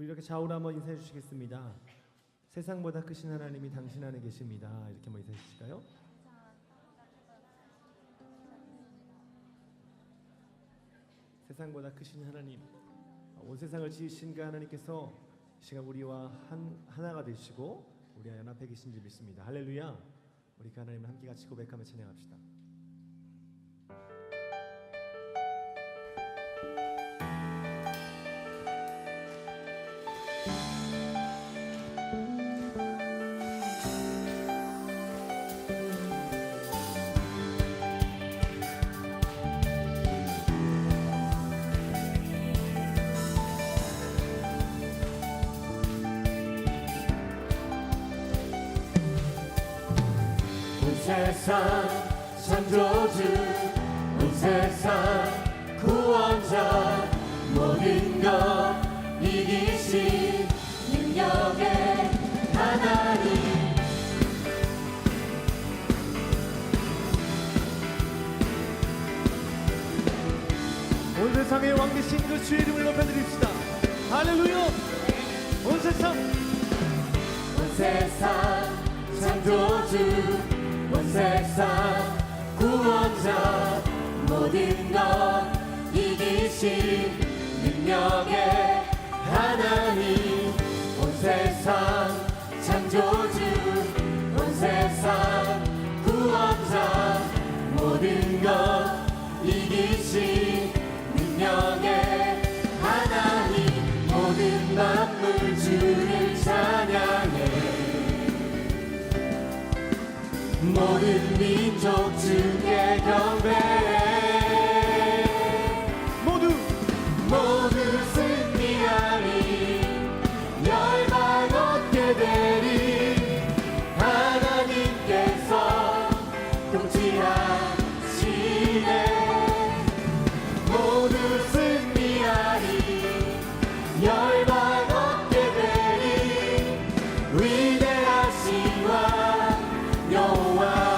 우리 이렇게 좌우로 한번 인사해 주시겠습니다. 세상보다 크신 하나님이 당신 안에 계십니다. 이렇게 한번 인사해 주실까요? 세상보다 크신 하나님, 온 세상을 지으신 그 하나님께서 이 시간 우리와 하나가 되시고 우리와 연합해 계신 줄 믿습니다. 할렐루야. 우리 그 하나님을 함께 같이 고백하며 찬양합시다. 세상 창조주 온 세상 구원자 모든 것 이기신 능력의 하나님 온 세상의 왕 되신 그 주의 이름을 높여드립시다. 할렐루야. 온 세상 창조주 온 세상 구원자 모든 것 이기신 능력의 하나님 온 세상 창조주 온 세상 구원자 모든 것 이기신 능력의 하나님 모든 만물 주를 찬양해 모든 민족 주께 경배해 모두 승리하리 열방 얻게 되리 하나님께서 통치하시네 모두 승리하리 열방 얻게 되리 위대하신 왕 여호와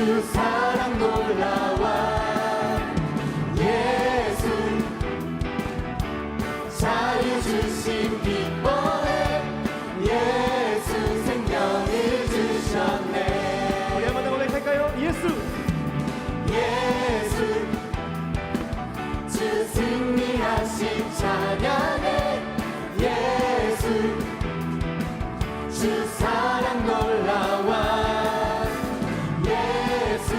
주 사랑 놀라워 예수 자유 주심 기뻐해 예수 생명을 주셨네. 우리 한번 더 고백할까요? 예수 예수 주 승리하신 찬양해 예수 주 사랑 놀라워 예수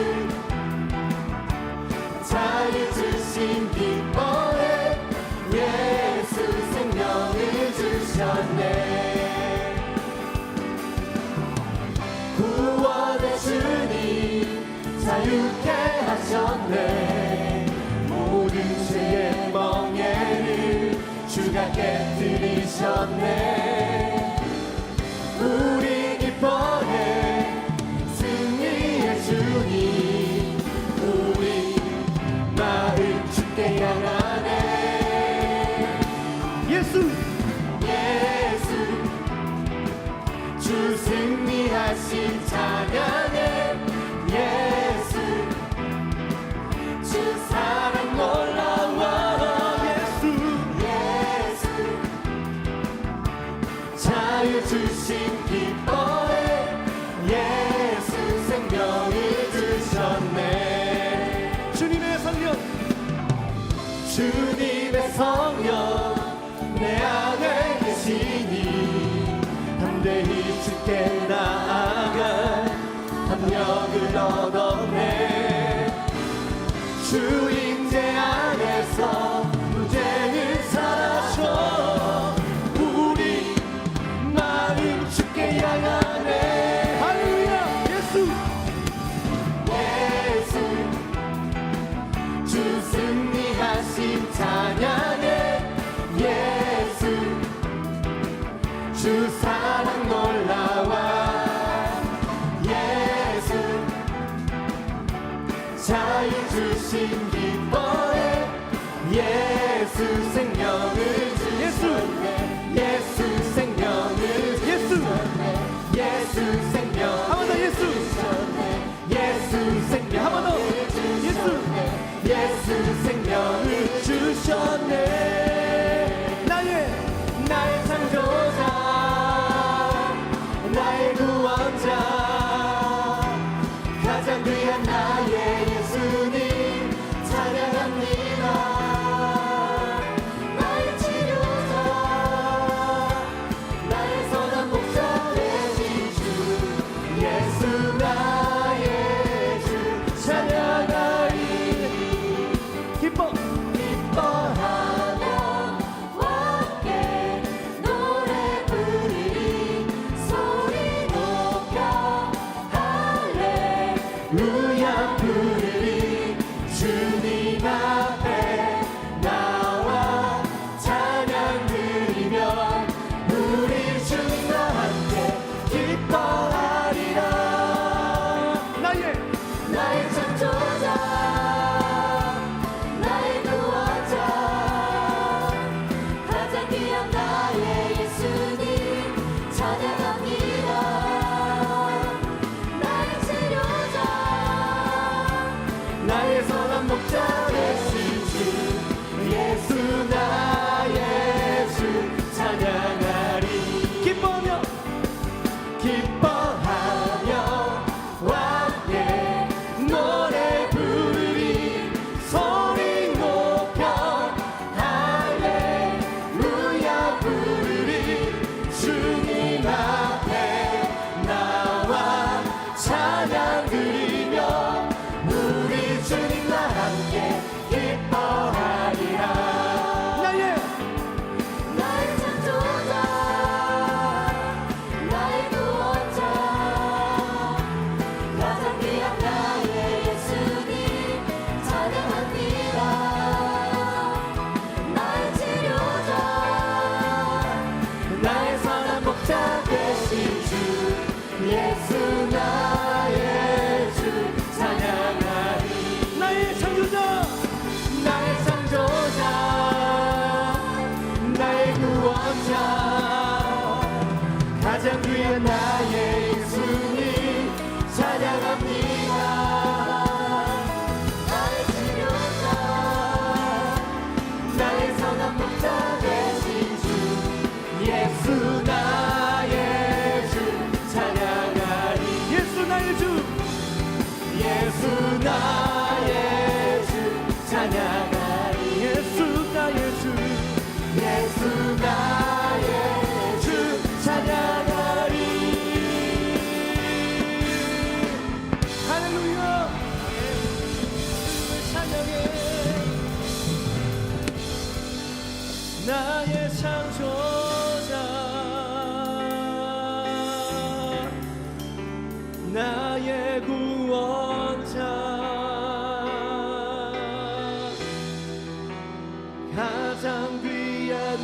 자유 주신 기뻐해 예수 생명을 주셨네. 구원의 주님 자유케 하셨네. 모든 죄의 멍에를 주가 깨뜨리셨네. 우리 기뻐해 승리의 주님 우리 마음 주께 향하네. 예수 예수 주 승리하신 찬양해 예수 주 사랑 놀라워 예수 예수 자유 주신 기뻐해 예수 생명을 주셨네. 주님의 성령 주님의 성령 내 안에 계시니 담대히 주께 나아가 담력을 얻었네. 주 임재 안에서 문제는 사라져 우리 마음 주께 향하네. 할렐루야 예수 예수 주 승리하신 찬양해 예수 주 사랑 놀라워 예수 자유 주신 기뻐해 예수 생명을 주셨네. 예수 생명을 주셨네. 예수 생명 한 번 더 예수 예수 생명 한 번 더 예수 예수 생명을 주셨네. 나의 창조자 나의 구원자 가장 귀한 나의 예수님 찬양합니다. 나의 치료자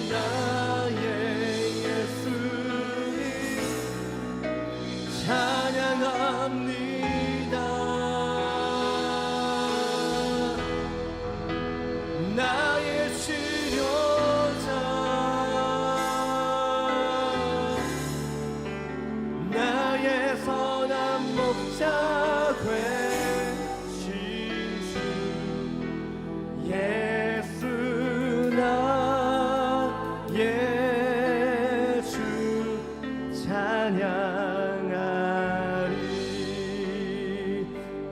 나의 예수님 찬양합니다. 나의 치료자 나의 선한 목자 되신 주 예수 나의 주 찬양하리.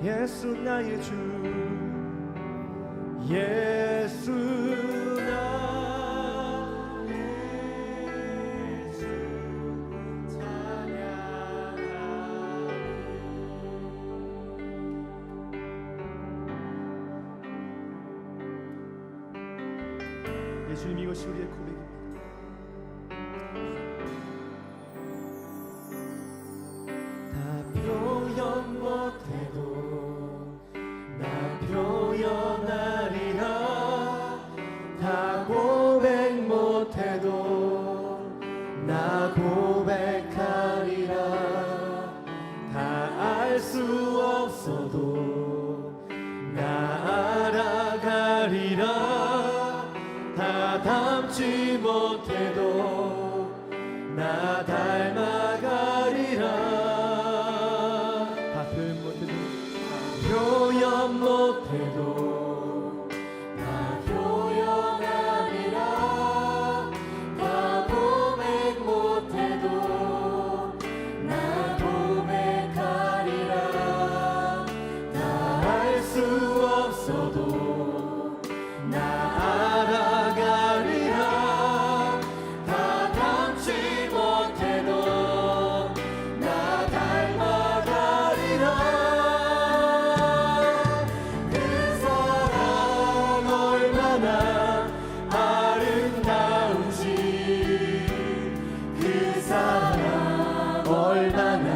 예수 나의 주 예수 나의 주 찬양하리. 예수님 이것이 우리의 고백입니다. 다 표현 못해도 나 표현하리라. 다 고백 못해도 나 고백하리라. 다 알 수 없어도 나 알아가리라. 다 닮지 못해도 나 닮아가리라. 다 표현 못해도 다 표현하리라. 다 고백 못해도 나 고백하리라. 다 알 수 없어도 나 알아가리라. 다 닮지 못해도 나 닮아가리라. 그 사랑 얼마나 아름다운지 그 사랑 얼마나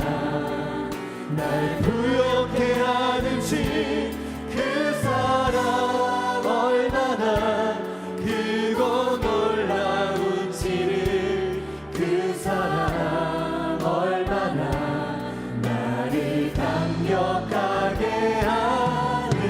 날 부욕해 하는지 그 사랑 얼마나 크고 놀라운지를 그 사랑 얼마나 나를 강력하게 하는지.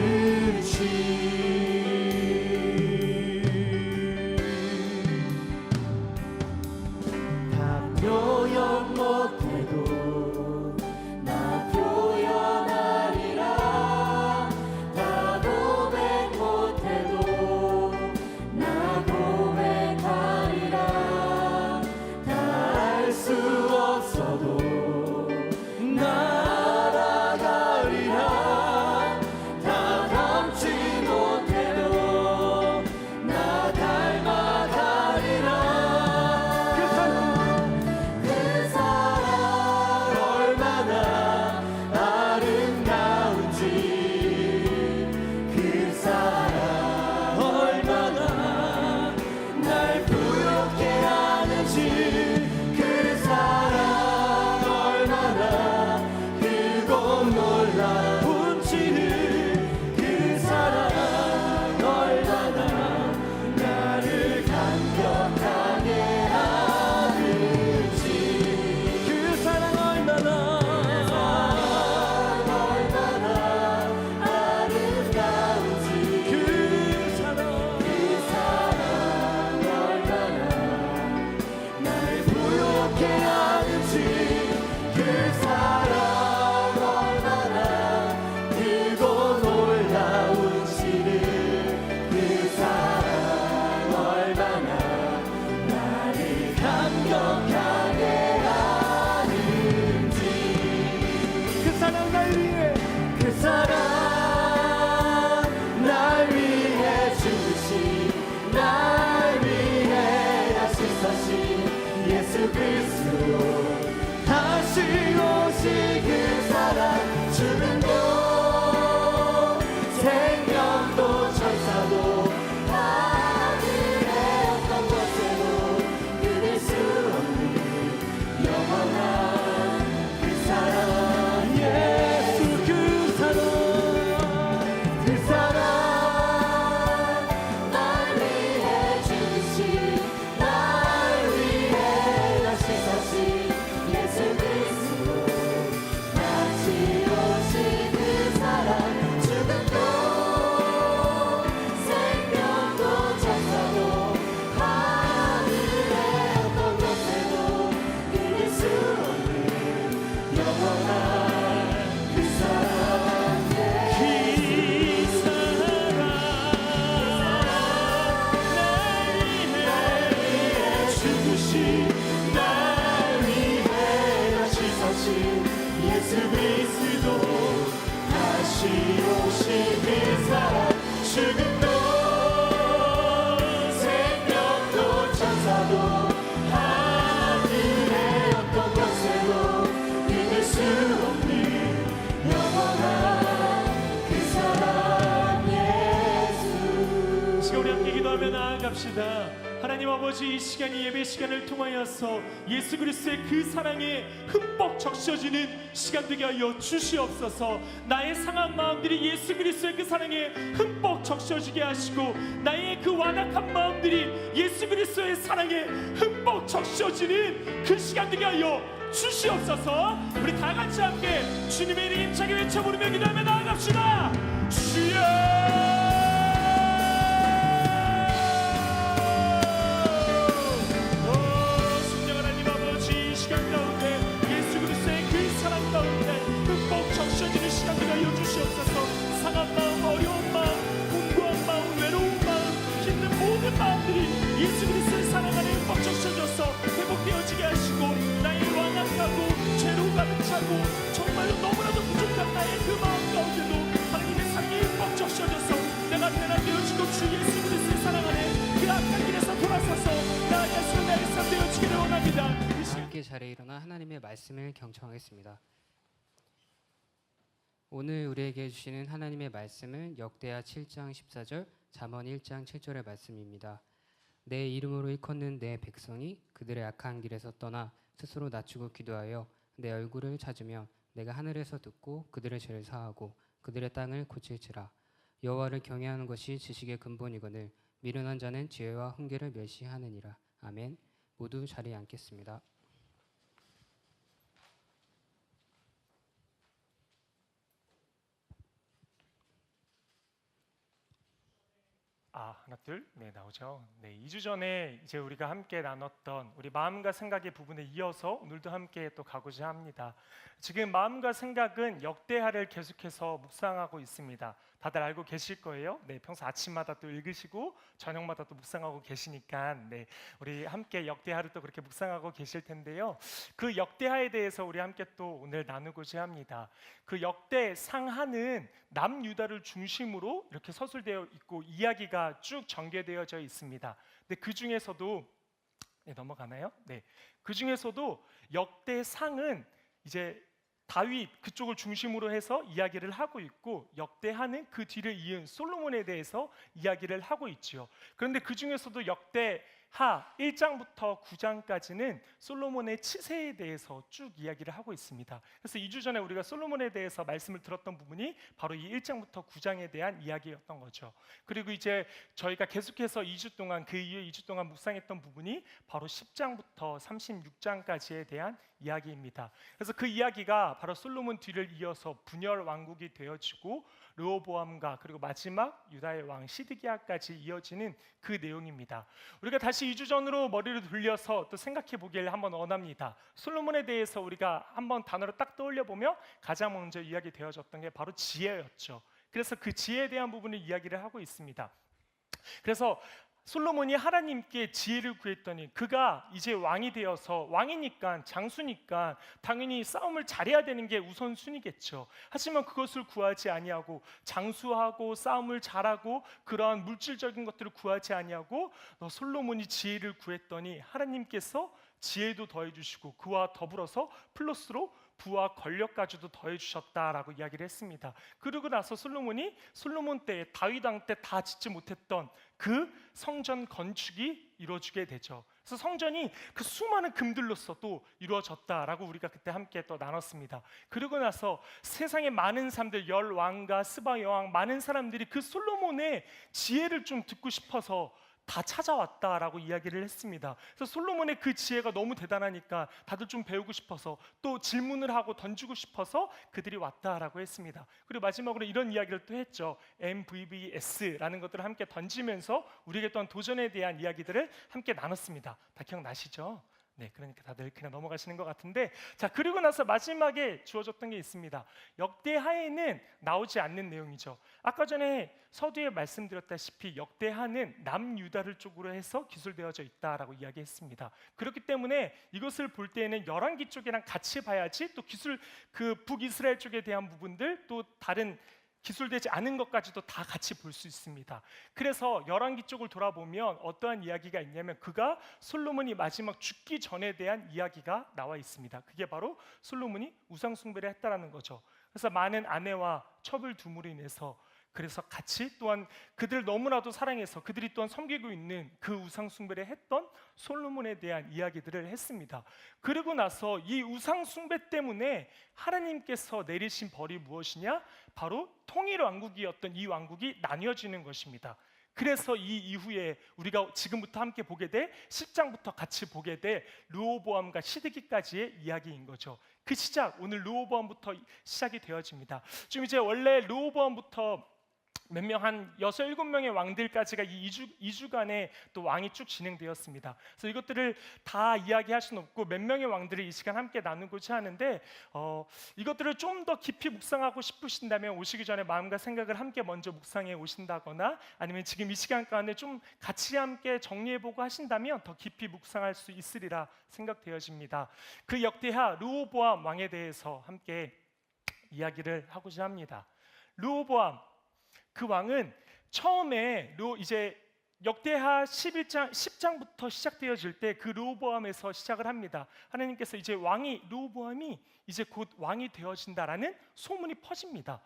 나갑시다. 하나님 아버지, 이 시간이 예배 시간을 통하여서 예수 그리스도의 그 사랑에 흠뻑 적셔지는 시간 되게 하여 주시옵소서. 나의 상한 마음들이 예수 그리스도의 그 사랑에 흠뻑 적셔지게 하시고, 나의 그 완악한 마음들이 예수 그리스도의 사랑에 흠뻑 적셔지는 그 시간 되게 하여 주시옵소서. 우리 다 같이 함께 주님의 이름 힘차게 외쳐 부르며 기도하며 나아갑시다. 주여! 예수 그리스도의 사랑 안에 흠뻑 적셔져서 회복되어지게 하시고, 나의 완악하고 죄로 가득 차고 정말로 너무나도 부족한 나의 그 마음 가운데도 하나님의 사랑이 흠뻑 적셔져서 내가 변화되어지고 주 예수 그리스도의 사랑 안에 그 악한 길에서 돌아서서 나 예수 나의 삶 되어지기를 원합니다. 함께 자리에 일어나 하나님의 말씀을 경청하겠습니다. 오늘 우리에게 주시는 하나님의 말씀은 역대하 7장 14절, 잠언 1장 7절의 말씀입니다. 내 이름으로 일컫는 내 백성이 그들의 악한 길에서 떠나 스스로 낮추고 기도하여 내 얼굴을 찾으면 내가 하늘에서 듣고 그들의 죄를 사하고 그들의 땅을 고칠지라. 여호와를 경외하는 것이 지식의 근본이거늘 미련한 자는 지혜와 훈계를 멸시하느니라. 아멘. 모두 자리에 앉겠습니다. 하나 둘, 네, 나오죠. 네, 2주 전에 이제 우리가 함께 나눴던 우리 마음과 생각의 부분에 이어서 오늘도 함께 또 가고자 합니다. 지금 마음과 생각은 역대하를 계속해서 묵상하고 있습니다. 다들 알고 계실 거예요. 네, 평소 아침마다 또 읽으시고 저녁마다 또 묵상하고 계시니까 네, 우리 함께 역대하를 또 그렇게 묵상하고 계실 텐데요. 그 역대하에 대해서 우리 함께 또 오늘 나누고자 합니다. 그 역대 상하는 남유다를 중심으로 이렇게 서술되어 있고 이야기가 쭉 전개되어져 있습니다. 근데 그 중에서도 넘어가나요? 네, 그 중에서도 역대상은 이제 다윗 그쪽을 중심으로 해서 이야기를 하고 있고, 역대하는 그 뒤를 이은 솔로몬에 대해서 이야기를 하고 있지요. 그런데 그 중에서도 역대하 1장부터 9장까지는 솔로몬의 치세에 대해서 쭉 이야기를 하고 있습니다. 그래서 2주 전에 우리가 솔로몬에 대해서 말씀을 들었던 부분이 바로 이 1장부터 9장에 대한 이야기였던 거죠. 그리고 이제 저희가 계속해서 2주 동안, 그 이후에 2주 동안 묵상했던 부분이 바로 10장부터 36장까지에 대한 이야기입니다. 그래서 그 이야기가 바로 솔로몬 뒤를 이어서 분열 왕국이 되어지고 르호보암과 그리고 마지막 유다의 왕 시드기야까지 이어지는 그 내용입니다. 우리가 다시 2주 전으로 머리를 돌려서 또 생각해 보기를 한번 원합니다. 솔로몬에 대해서 우리가 한번 단어로 딱 떠올려 보면 가장 먼저 이야기 되어졌던 게 바로 지혜였죠. 그래서 그 지혜에 대한 부분을 이야기를 하고 있습니다. 그래서 솔로몬이 하나님께 지혜를 구했더니 그가 이제 왕이 되어서, 왕이니까 장수니까 당연히 싸움을 잘해야 되는 게 우선순위겠죠. 하지만 그것을 구하지 아니하고 장수하고 싸움을 잘하고 그러한 물질적인 것들을 구하지 아니하고 솔로몬이 지혜를 구했더니 하나님께서 지혜도 더해주시고 그와 더불어서 플러스로 부와 권력까지도 더해주셨다라고 이야기를 했습니다. 그러고 나서 솔로몬이 솔로몬 때, 다윗 왕 때 다 짓지 못했던 그 성전 건축이 이루어지게 되죠. 그래서 성전이 그 수많은 금들로서 또 이루어졌다라고 우리가 그때 함께 또 나눴습니다. 그러고 나서 세상의 많은 사람들, 열왕과 스바 여왕, 많은 사람들이 그 솔로몬의 지혜를 좀 듣고 싶어서 다 찾아왔다라고 이야기를 했습니다. 그래서 솔로몬의 그 지혜가 너무 대단하니까 다들 좀 배우고 싶어서 또 질문을 하고 던지고 싶어서 그들이 왔다라고 했습니다. 그리고 마지막으로 이런 이야기를 또 했죠. MVVS라는 것들을 함께 던지면서 우리에게 또한 도전에 대한 이야기들을 함께 나눴습니다. 다 기억나시죠? 네, 그러니까 다들 그냥 넘어가시는 것 같은데, 자, 그리고 나서 마지막에 주어졌던 게 있습니다. 역대하에는 나오지 않는 내용이죠. 아까 전에 서두에 말씀드렸다시피 역대하는 남유다를 쪽으로 해서 기술되어져 있다라고 이야기했습니다. 그렇기 때문에 이것을 볼 때에는 열왕기 쪽이랑 같이 봐야지 또 그 북이스라엘 쪽에 대한 부분들, 또 다른 기술되지 않은 것까지도 다 같이 볼 수 있습니다. 그래서 열왕기 쪽을 돌아보면 어떠한 이야기가 있냐면 그가 솔로몬이 마지막 죽기 전에 대한 이야기가 나와 있습니다. 그게 바로 솔로몬이 우상 숭배를 했다라는 거죠. 그래서 많은 아내와 첩을 둠으로 인해서 그래서 같이 또한 그들을 너무나도 사랑해서 그들이 또한 섬기고 있는 그 우상 숭배를 했던 솔로몬에 대한 이야기들을 했습니다. 그리고 나서 이 우상 숭배 때문에 하나님께서 내리신 벌이 무엇이냐? 바로 통일 왕국이었던 이 왕국이 나뉘어지는 것입니다. 그래서 이 이후에 우리가 지금부터 함께 보게 될 10장부터 같이 보게 될 르호보암과 시드기까지의 이야기인 거죠. 그 시작, 오늘 르호보암부터 시작이 되어집니다. 지금 이제 원래 르호보암부터 몇 명, 한 6, 7명의 왕들까지가 이 2주간의 또 왕이 쭉 진행되었습니다. 그래서 이것들을 다 이야기할 수는 없고 몇 명의 왕들을 이 시간 함께 나누고자 하는데 이것들을 좀 더 깊이 묵상하고 싶으신다면 오시기 전에 마음과 생각을 함께 먼저 묵상해 오신다거나 아니면 지금 이 시간 가운데 좀 같이 함께 정리해보고 하신다면 더 깊이 묵상할 수 있으리라 생각되어집니다. 그 역대하 르호보암 왕에 대해서 함께 이야기를 하고자 합니다. 르호보암 그 왕은 처음에 이제 역대하 10장부터 시작되어질 때 그 르호보암에서 시작을 합니다. 하나님께서 이제 르호보암이 이제 곧 왕이 되어진다라는 소문이 퍼집니다.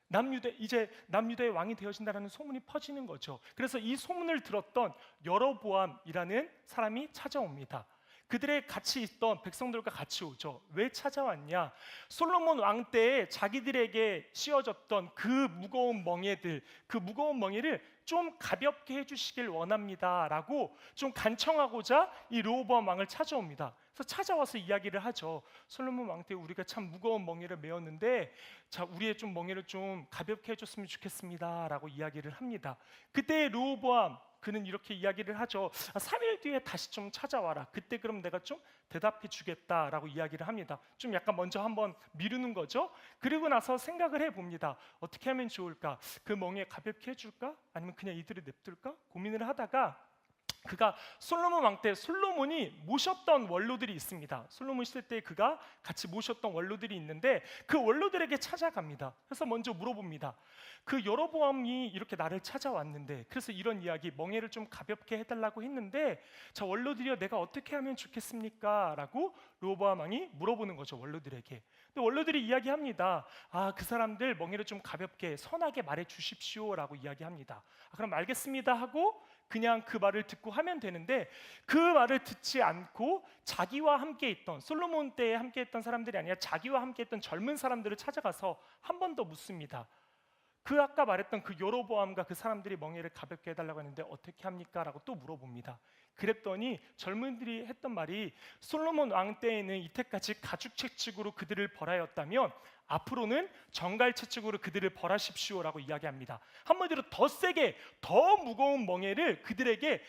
남유다의 왕이 되어진다라는 소문이 퍼지는 거죠. 그래서 이 소문을 들었던 여로보암이라는 사람이 찾아옵니다. 그들의 같이 있던 백성들과 같이 오죠. 왜 찾아왔냐? 솔로몬 왕 때에 자기들에게 씌워졌던 그 무거운 멍에를 좀 가볍게 해주시길 원합니다라고 좀 간청하고자 이 르호보암 왕을 찾아옵니다. 그래서 찾아와서 이야기를 하죠. 솔로몬 왕 때 우리가 참 무거운 멍에를 메었는데 자, 우리의 좀 멍에를 좀 가볍게 해줬으면 좋겠습니다라고 이야기를 합니다. 그때 르호보암 그는 이렇게 이야기를 하죠. 3일 뒤에 다시 좀 찾아와라. 그때 그럼 내가 좀 대답해 주겠다라고 이야기를 합니다. 좀 약간 먼저 한번 미루는 거죠. 그리고 나서 생각을 해봅니다. 어떻게 하면 좋을까? 그 멍에 가볍게 해줄까? 아니면 그냥 이들을 냅둘까? 고민을 하다가 그가 솔로몬 왕 때 솔로몬이 모셨던 원로들이 있습니다. 솔로몬 시대 때 그가 같이 모셨던 원로들이 있는데 그 원로들에게 찾아갑니다. 그래서 먼저 물어봅니다. 그 여로보암이 이렇게 나를 찾아왔는데 그래서 이런 이야기 멍에를 좀 가볍게 해달라고 했는데 자 원로들이여 내가 어떻게 하면 좋겠습니까? 라고 르호보암 왕이 물어보는 거죠. 원로들에게. 근데 원로들이 이야기합니다. 그 사람들 멍에를 좀 가볍게 선하게 말해 주십시오 라고 이야기합니다. 그럼 알겠습니다 하고 그냥 그 말을 듣고 하면 되는데 그 말을 듣지 않고 자기와 함께 있던 솔로몬 때에 함께 했던 사람들이 아니라 자기와 함께 했던 젊은 사람들을 찾아가서 한 번 더 묻습니다. 그 아까 말했던 그 여로보암과 그 사람들이 멍에를 가볍게 해달라고 했는데 어떻게 합니까? 라고 또 물어봅니다. 그랬더니 젊은들이 했던 말이 솔로몬 왕 때에는 이때까지 가죽채찍으로 그들을 벌하였다면 앞으로는 정갈채찍으로 그들을 벌하십시오라고 이야기합니다. 한마디로 더 세게 더 무거운 멍에를 그들에게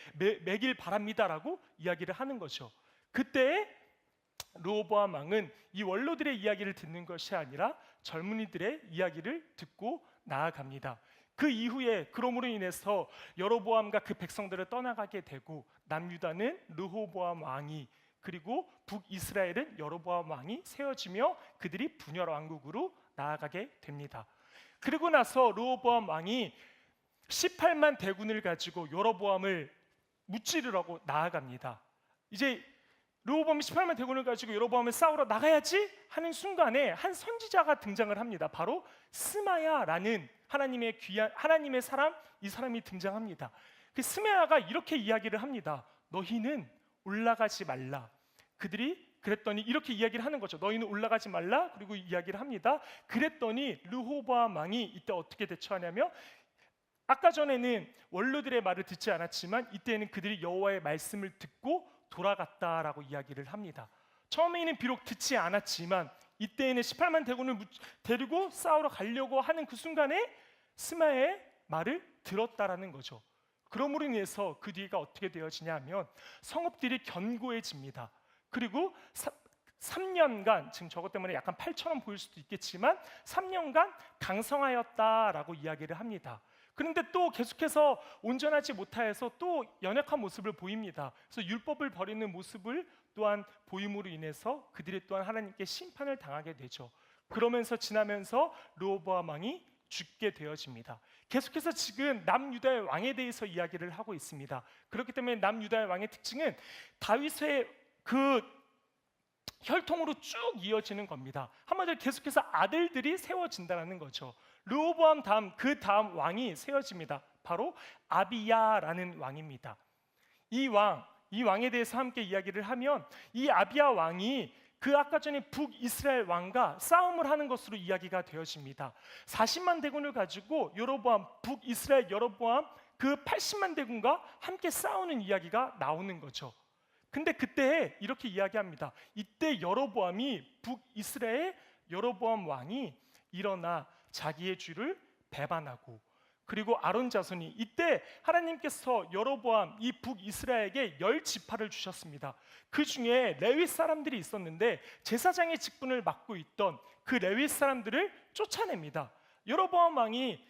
매길 바랍니다라고 이야기를 하는 거죠. 그때 르호보암 왕은 이 원로들의 이야기를 듣는 것이 아니라 젊은이들의 이야기를 듣고 나아갑니다. 그 이후에 그러므로 인해서 여로보암과 그 백성들을 떠나가게 되고 남유다는 르호보암 왕이 그리고 북이스라엘은 여로보암 왕이 세워지며 그들이 분열 왕국으로 나아가게 됩니다. 그리고 나서 르호보암 왕이 18만 대군을 가지고 여로보암을 무찌르려고 나아갑니다. 이제 르호보암이 18만 대군을 가지고 여로보암을 싸우러 나가야지 하는 순간에 한 선지자가 등장을 합니다. 바로 스마야라는 하나님의 사람, 이 사람이 등장합니다. 그 스마야가 이렇게 이야기를 합니다. 너희는 올라가지 말라. 그들이 그랬더니 이렇게 이야기를 하는 거죠. 너희는 올라가지 말라. 그리고 이야기를 합니다. 그랬더니 르호보암 왕이 이때 어떻게 대처하냐면 아까 전에는 원로들의 말을 듣지 않았지만 이때는 그들이 여호와의 말씀을 듣고 돌아갔다라고 이야기를 합니다. 처음에는 비록 듣지 않았지만 이때에는 18만 대군을 데리고 싸우러 가려고 하는 그 순간에 스마야의 말을 들었다라는 거죠. 그러므로 인해서 그 뒤가 어떻게 되어지냐면 성읍들이 견고해집니다. 그리고 3년간 지금 저것 때문에 약간 8처럼 보일 수도 있겠지만 3년간 강성하였다라고 이야기를 합니다. 그런데 또 계속해서 온전하지 못하여서 또 연약한 모습을 보입니다. 그래서 율법을 버리는 모습을 또한 보임으로 인해서 그들이 또한 하나님께 심판을 당하게 되죠. 그러면서 지나면서 르호보암 왕이 죽게 되어집니다. 계속해서 지금 남유다의 왕에 대해서 이야기를 하고 있습니다. 그렇기 때문에 남유다의 왕의 특징은 다윗의 그 혈통으로 쭉 이어지는 겁니다. 한마디로 계속해서 아들들이 세워진다는 거죠. 르호보암 다음 그 다음 왕이 세워집니다. 바로 아비야라는 왕입니다. 이 왕에 대해서 함께 이야기를 하면 이 아비야 왕이 그 아까 전에 북이스라엘 왕과 싸움을 하는 것으로 이야기가 되어집니다. 40만 대군을 가지고 북이스라엘 여로보암 그 80만 대군과 함께 싸우는 이야기가 나오는 거죠. 근데 그때 이렇게 이야기합니다. 이때 여로보암이 북이스라엘 여로보암 왕이 일어나 자기의 주를 배반하고, 그리고 아론 자손이 이때 하나님께서 여로보암 이 북이스라엘에게 10지파를 주셨습니다. 그 중에 레위 사람들이 있었는데 제사장의 직분을 맡고 있던 그 레위 사람들을 쫓아냅니다. 여로보암 왕이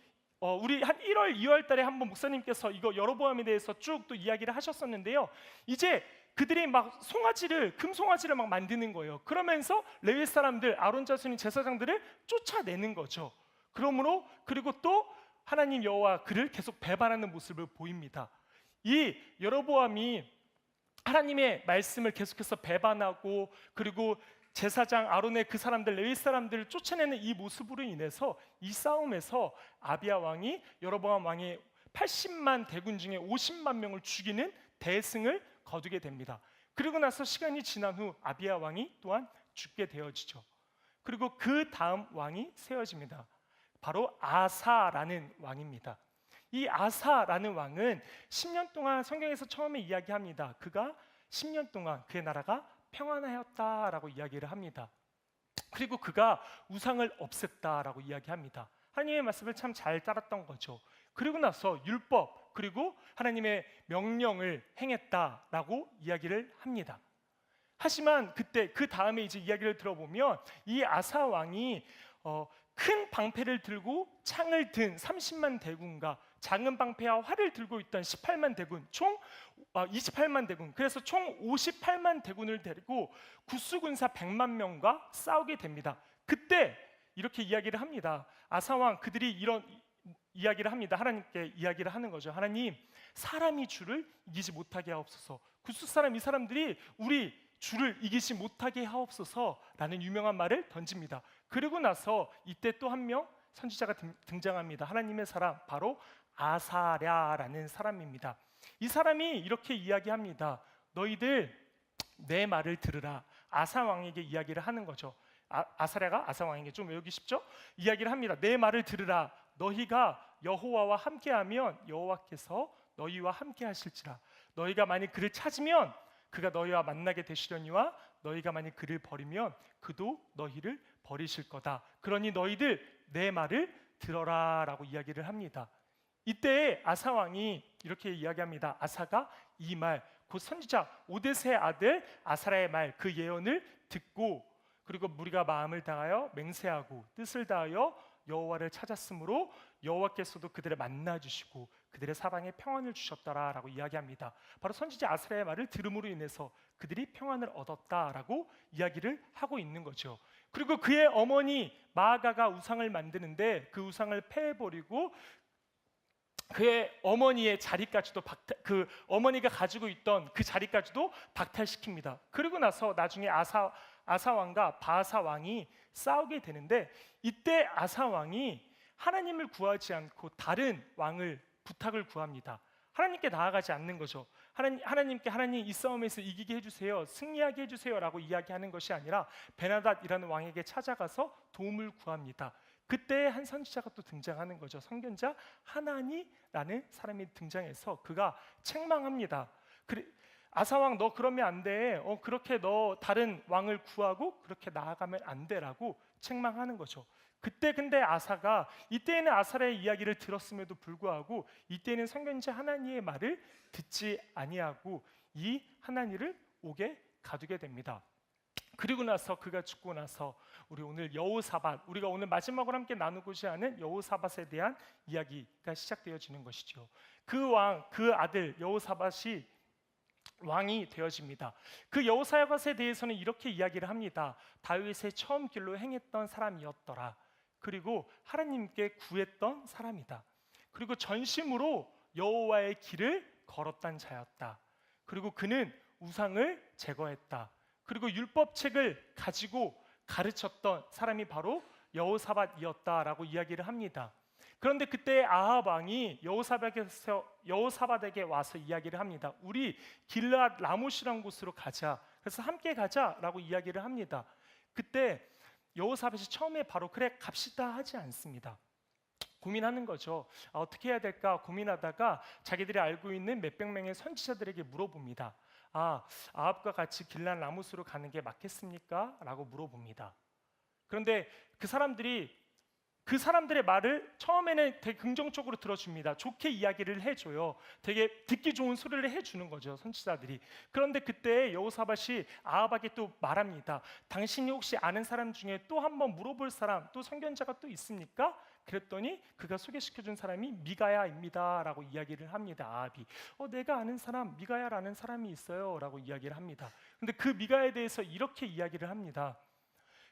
우리 한 1월, 2월 달에 한번 목사님께서 이거 여로보암에 대해서 쭉 또 이야기를 하셨었는데요. 이제 그들이 막 금송아지를 막 만드는 거예요. 그러면서 레위 사람들, 아론 자손인 제사장들을 쫓아내는 거죠. 그리고 또 하나님 여호와 그를 계속 배반하는 모습을 보입니다. 이 여로보암이 하나님의 말씀을 계속해서 배반하고, 그리고 제사장 아론의 그 사람들, 레위 사람들을 쫓아내는 이 모습으로 인해서 이 싸움에서 아비야 왕이 여로보암 왕의 80만 대군 중에 50만 명을 죽이는 대승을 거두게 됩니다. 그리고 나서 시간이 지난 후 아비야 왕이 또한 죽게 되어지죠. 그리고 그 다음 왕이 세워집니다. 바로 아사라는 왕입니다. 이 아사라는 왕은 10년 동안 성경에서 처음에 이야기합니다. 그가 10년 동안 그의 나라가 평안하였다라고 이야기를 합니다. 그리고 그가 우상을 없앴다라고 이야기합니다. 하나님의 말씀을 참 잘 따랐던 거죠. 그리고 나서 율법, 그리고 하나님의 명령을 행했다라고 이야기를 합니다. 하지만 그때 그 다음에 이제 이야기를 들어보면 이 아사 왕이 큰 방패를 들고 창을 든 30만 대군과 작은 방패와 활을 들고 있던 18만 대군, 총 28만 대군, 그래서 총 58만 대군을 데리고 구수군사 100만 명과 싸우게 됩니다. 그때 이렇게 이야기를 합니다. 아사왕 그들이 이런 이야기를 합니다. 하나님께 이야기를 하는 거죠. 하나님, 사람이 주를 이기지 못하게 하옵소서. 구수 사람 이 사람들이 우리 주를 이기지 못하게 하옵소서라는 유명한 말을 던집니다. 그리고 나서 이때 또 한 명 선지자가 등장합니다. 하나님의 사람, 바로 아사랴라는 사람입니다. 이 사람이 이렇게 이야기합니다. 너희들 내 말을 들으라. 아사 왕에게 이야기를 하는 거죠. 아사랴가 아사 왕에게 좀 외우기 쉽죠? 이야기를 합니다. 내 말을 들으라. 너희가 여호와와 함께하면 여호와께서 너희와 함께하실지라. 너희가 만일 그를 찾으면 그가 너희와 만나게 되시려니와 너희가 만일 그를 버리면 그도 너희를 버리실 거다. 그러니 너희들 내 말을 들어라라고 이야기를 합니다. 이때 아사 왕이 이렇게 이야기합니다. 아사가 이 말, 곧 선지자 오뎃의 아들 아사랴의 말, 그 예언을 듣고, 그리고 무리가 마음을 다하여 맹세하고 뜻을 다하여 여호와를 찾았으므로 여호와께서도 그들을 만나 주시고 그들의 사방에 평안을 주셨더라라고 이야기합니다. 바로 선지자 아사랴의 말을 들음으로 인해서 그들이 평안을 얻었다라고 이야기를 하고 있는 거죠. 그리고 그의 어머니 마아가가 우상을 만드는데 그 우상을 패해버리고 그의 어머니의 자리까지도 그 어머니가 가지고 있던 그 자리까지도 박탈시킵니다. 그리고 나서 나중에 아사 왕과 바아사 왕이 싸우게 되는데, 이때 아사 왕이 하나님을 구하지 않고 다른 왕을 부탁을 구합니다. 하나님께 나아가지 않는 거죠. 하나님께 하나님 이 싸움에서 이기게 해주세요, 승리하게 해주세요라고 이야기하는 것이 아니라 베나닷이라는 왕에게 찾아가서 도움을 구합니다. 그때 한 선지자가 또 등장하는 거죠. 선견자 하나니라는 사람이 등장해서 그가 책망합니다. 아사왕 너 그러면 안 돼. 그렇게 너 다른 왕을 구하고 그렇게 나아가면 안 돼라고 책망하는 거죠. 그때 근데 아사가 이때에는 아사랴의 이야기를 들었음에도 불구하고 이때는 선견자 하나니의 말을 듣지 아니하고 이 하나니를 옥에 가두게 됩니다. 그리고 나서 그가 죽고 나서 우리 오늘 여호사밧, 우리가 오늘 마지막으로 함께 나누고자 하는 여호사밧에 대한 이야기가 시작되어지는 것이죠. 그 왕, 그 아들 여호사밧이 왕이 되어집니다. 그 여호사밧에 대해서는 이렇게 이야기를 합니다. 다윗의 처음 길로 행했던 사람이었더라. 그리고 하나님께 구했던 사람이다. 그리고 전심으로 여호와의 길을 걸었던 자였다. 그리고 그는 우상을 제거했다. 그리고 율법책을 가지고 가르쳤던 사람이 바로 여호사밧이었다라고 이야기를 합니다. 그런데 그때 아합 왕이 여호사밧에게 와서 이야기를 합니다. 우리 길르앗 라못이라는 곳으로 가자. 그래서 함께 가자라고 이야기를 합니다. 그때 여호사밧이 처음에 바로 그래 갑시다 하지 않습니다. 고민하는 거죠. 어떻게 해야 될까 고민하다가 자기들이 알고 있는 몇백 명의 선지자들에게 물어봅니다. 아합과 같이 길르앗 라못으로 가는 게 맞겠습니까? 라고 물어봅니다. 그런데 그 사람들의 말을 처음에는 되게 긍정적으로 들어줍니다. 좋게 이야기를 해줘요. 되게 듣기 좋은 소리를 해주는 거죠, 선지자들이. 그런데 그때 여호사밧이 아합에게 또 말합니다. 당신이 혹시 아는 사람 중에 또 한번 물어볼 사람, 또 선견자가 또 있습니까? 그랬더니 그가 소개시켜준 사람이 미가야입니다 라고 이야기를 합니다. 아합이 내가 아는 사람, 미가야라는 사람이 있어요 라고 이야기를 합니다. 근데 그 미가야에 대해서 이렇게 이야기를 합니다.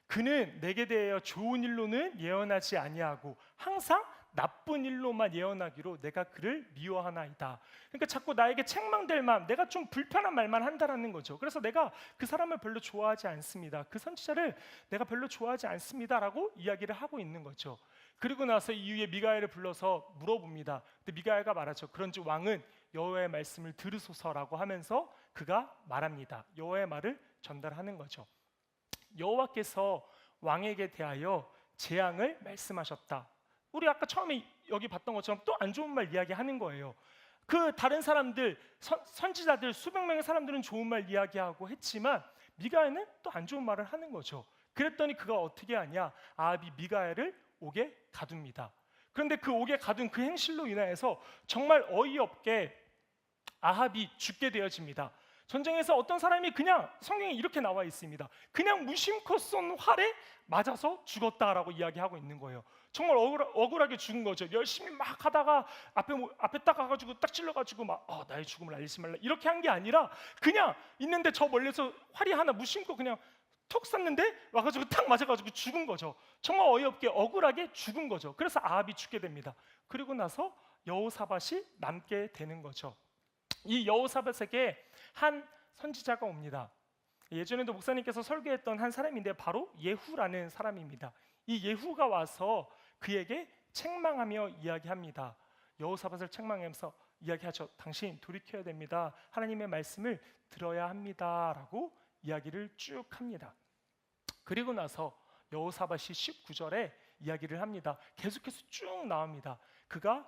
그는 내게 대하여 좋은 일로는 예언하지 아니하고 항상 나쁜 일로만 예언하기로 내가 그를 미워하나이다. 그러니까 자꾸 나에게 책망될 만, 내가 좀 불편한 말만 한다라는 거죠. 그래서 내가 그 사람을 별로 좋아하지 않습니다. 그 선지자를 내가 별로 좋아하지 않습니다라고 이야기를 하고 있는 거죠. 그리고 나서 이후에 미가야를 불러서 물어봅니다. 근데 미가야가 말하죠. 그런즉 왕은 여호와의 말씀을 들으소서라고 하면서 그가 말합니다. 여호와의 말을 전달하는 거죠. 여호와께서 왕에게 대하여 재앙을 말씀하셨다. 우리 아까 처음에 여기 봤던 것처럼 또 안 좋은 말 이야기하는 거예요. 그 다른 사람들, 선지자들 수백 명의 사람들은 좋은 말 이야기하고 했지만 미가야는 또 안 좋은 말을 하는 거죠. 그랬더니 그가 어떻게 하냐? 아합이 미가야를 옥에 가둡니다. 그런데 그 옥에 가둔 그 행실로 인하여서 정말 어이없게 아합이 죽게 되어집니다. 전쟁에서 어떤 사람이 그냥 성경에 이렇게 나와 있습니다. 그냥 무심코 쏜 활에 맞아서 죽었다라고 이야기하고 있는 거예요. 정말 억울하게 죽은 거죠. 열심히 막 하다가 앞에 딱 가가지고 딱 찔러가지고 막 나의 죽음을 알리지 말라 이렇게 한 게 아니라 그냥 있는데 저 멀리서 활이 하나 무심코 그냥 톡 쐈는데 와가지고 딱 맞아가지고 죽은 거죠. 정말 어이없게 억울하게 죽은 거죠. 그래서 아합이 죽게 됩니다. 그리고 나서 여호사밧이 남게 되는 거죠. 이 여호사밧에게 한 선지자가 옵니다. 예전에도 목사님께서 설교했던 한 사람인데 바로 예후라는 사람입니다. 이 예후가 와서 그에게 책망하며 이야기합니다. 여호사밧을 책망하면서 이야기하죠. 당신 돌이켜야 됩니다. 하나님의 말씀을 들어야 합니다 라고 이야기를 쭉 합니다. 그리고 나서 여호사밧이 19절에 이야기를 합니다. 계속해서 쭉 나옵니다. 그가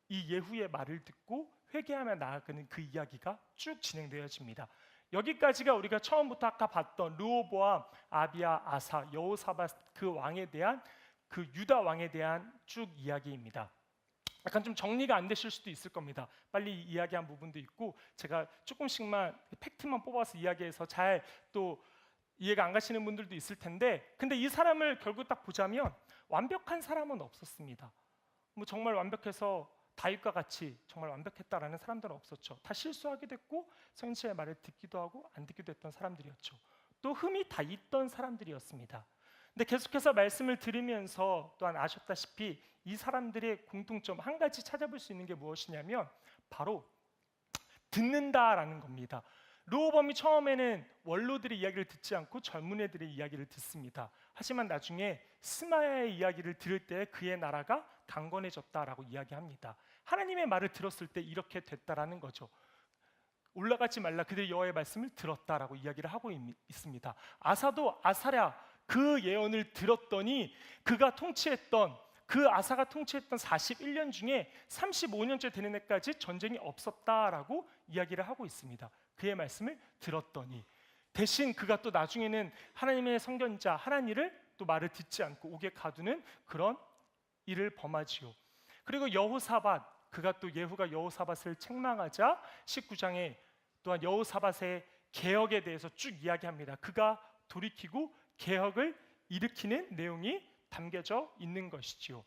이 예후의 말을 듣고 회개하며 나아가는 그 이야기가 쭉 진행되어집니다. 여기까지가 우리가 처음부터 아까 봤던 르호보암, 아비야, 아사, 여호사밧 그 왕에 대한 그 유다 왕에 대한 쭉 이야기입니다. 약간 좀 정리가 안 되실 수도 있을 겁니다. 빨리 이야기한 부분도 있고 제가 조금씩만 팩트만 뽑아서 이야기해서 잘 또 이해가 안 가시는 분들도 있을 텐데 근데 이 사람을 결국 딱 보자면 완벽한 사람은 없었습니다. 뭐 정말 완벽해서 다윗과 같이 정말 완벽했다라는 사람들은 없었죠. 다 실수하게 됐고 선지자의 말을 듣기도 하고 안 듣기도 했던 사람들이었죠. 또 흠이 다 있던 사람들이었습니다. 근데 계속해서 말씀을 들으면서 또한 아셨다시피 이 사람들의 공통점 한 가지 찾아볼 수 있는 게 무엇이냐면 바로 듣는다라는 겁니다. 르호보암이 처음에는 원로들의 이야기를 듣지 않고 젊은 애들의 이야기를 듣습니다. 하지만 나중에 스마야의 이야기를 들을 때 그의 나라가 강건해졌다라고 이야기합니다. 하나님의 말을 들었을 때 이렇게 됐다라는 거죠. 올라가지 말라 그들이 여호와의 말씀을 들었다라고 이야기를 하고 있습니다. 아사도 아사랴 그 예언을 들었더니 그가 통치했던 그 아사가 통치했던 41년 중에 35년째 되는 해까지 전쟁이 없었다라고 이야기를 하고 있습니다. 그의 말씀을 들었더니 대신 그가 또 나중에는 하나님의 선견자 하나님을 또 말을 듣지 않고 옥에 가두는 그런 일을 범하지요. 그리고 여호사밧 그가 또 예후가 여호사밧을 책망하자 19장에 또한 여호사밧의 개혁에 대해서 쭉 이야기합니다. 그가 돌이키고 개혁을 일으키는 내용이 담겨져 있는 것이지요.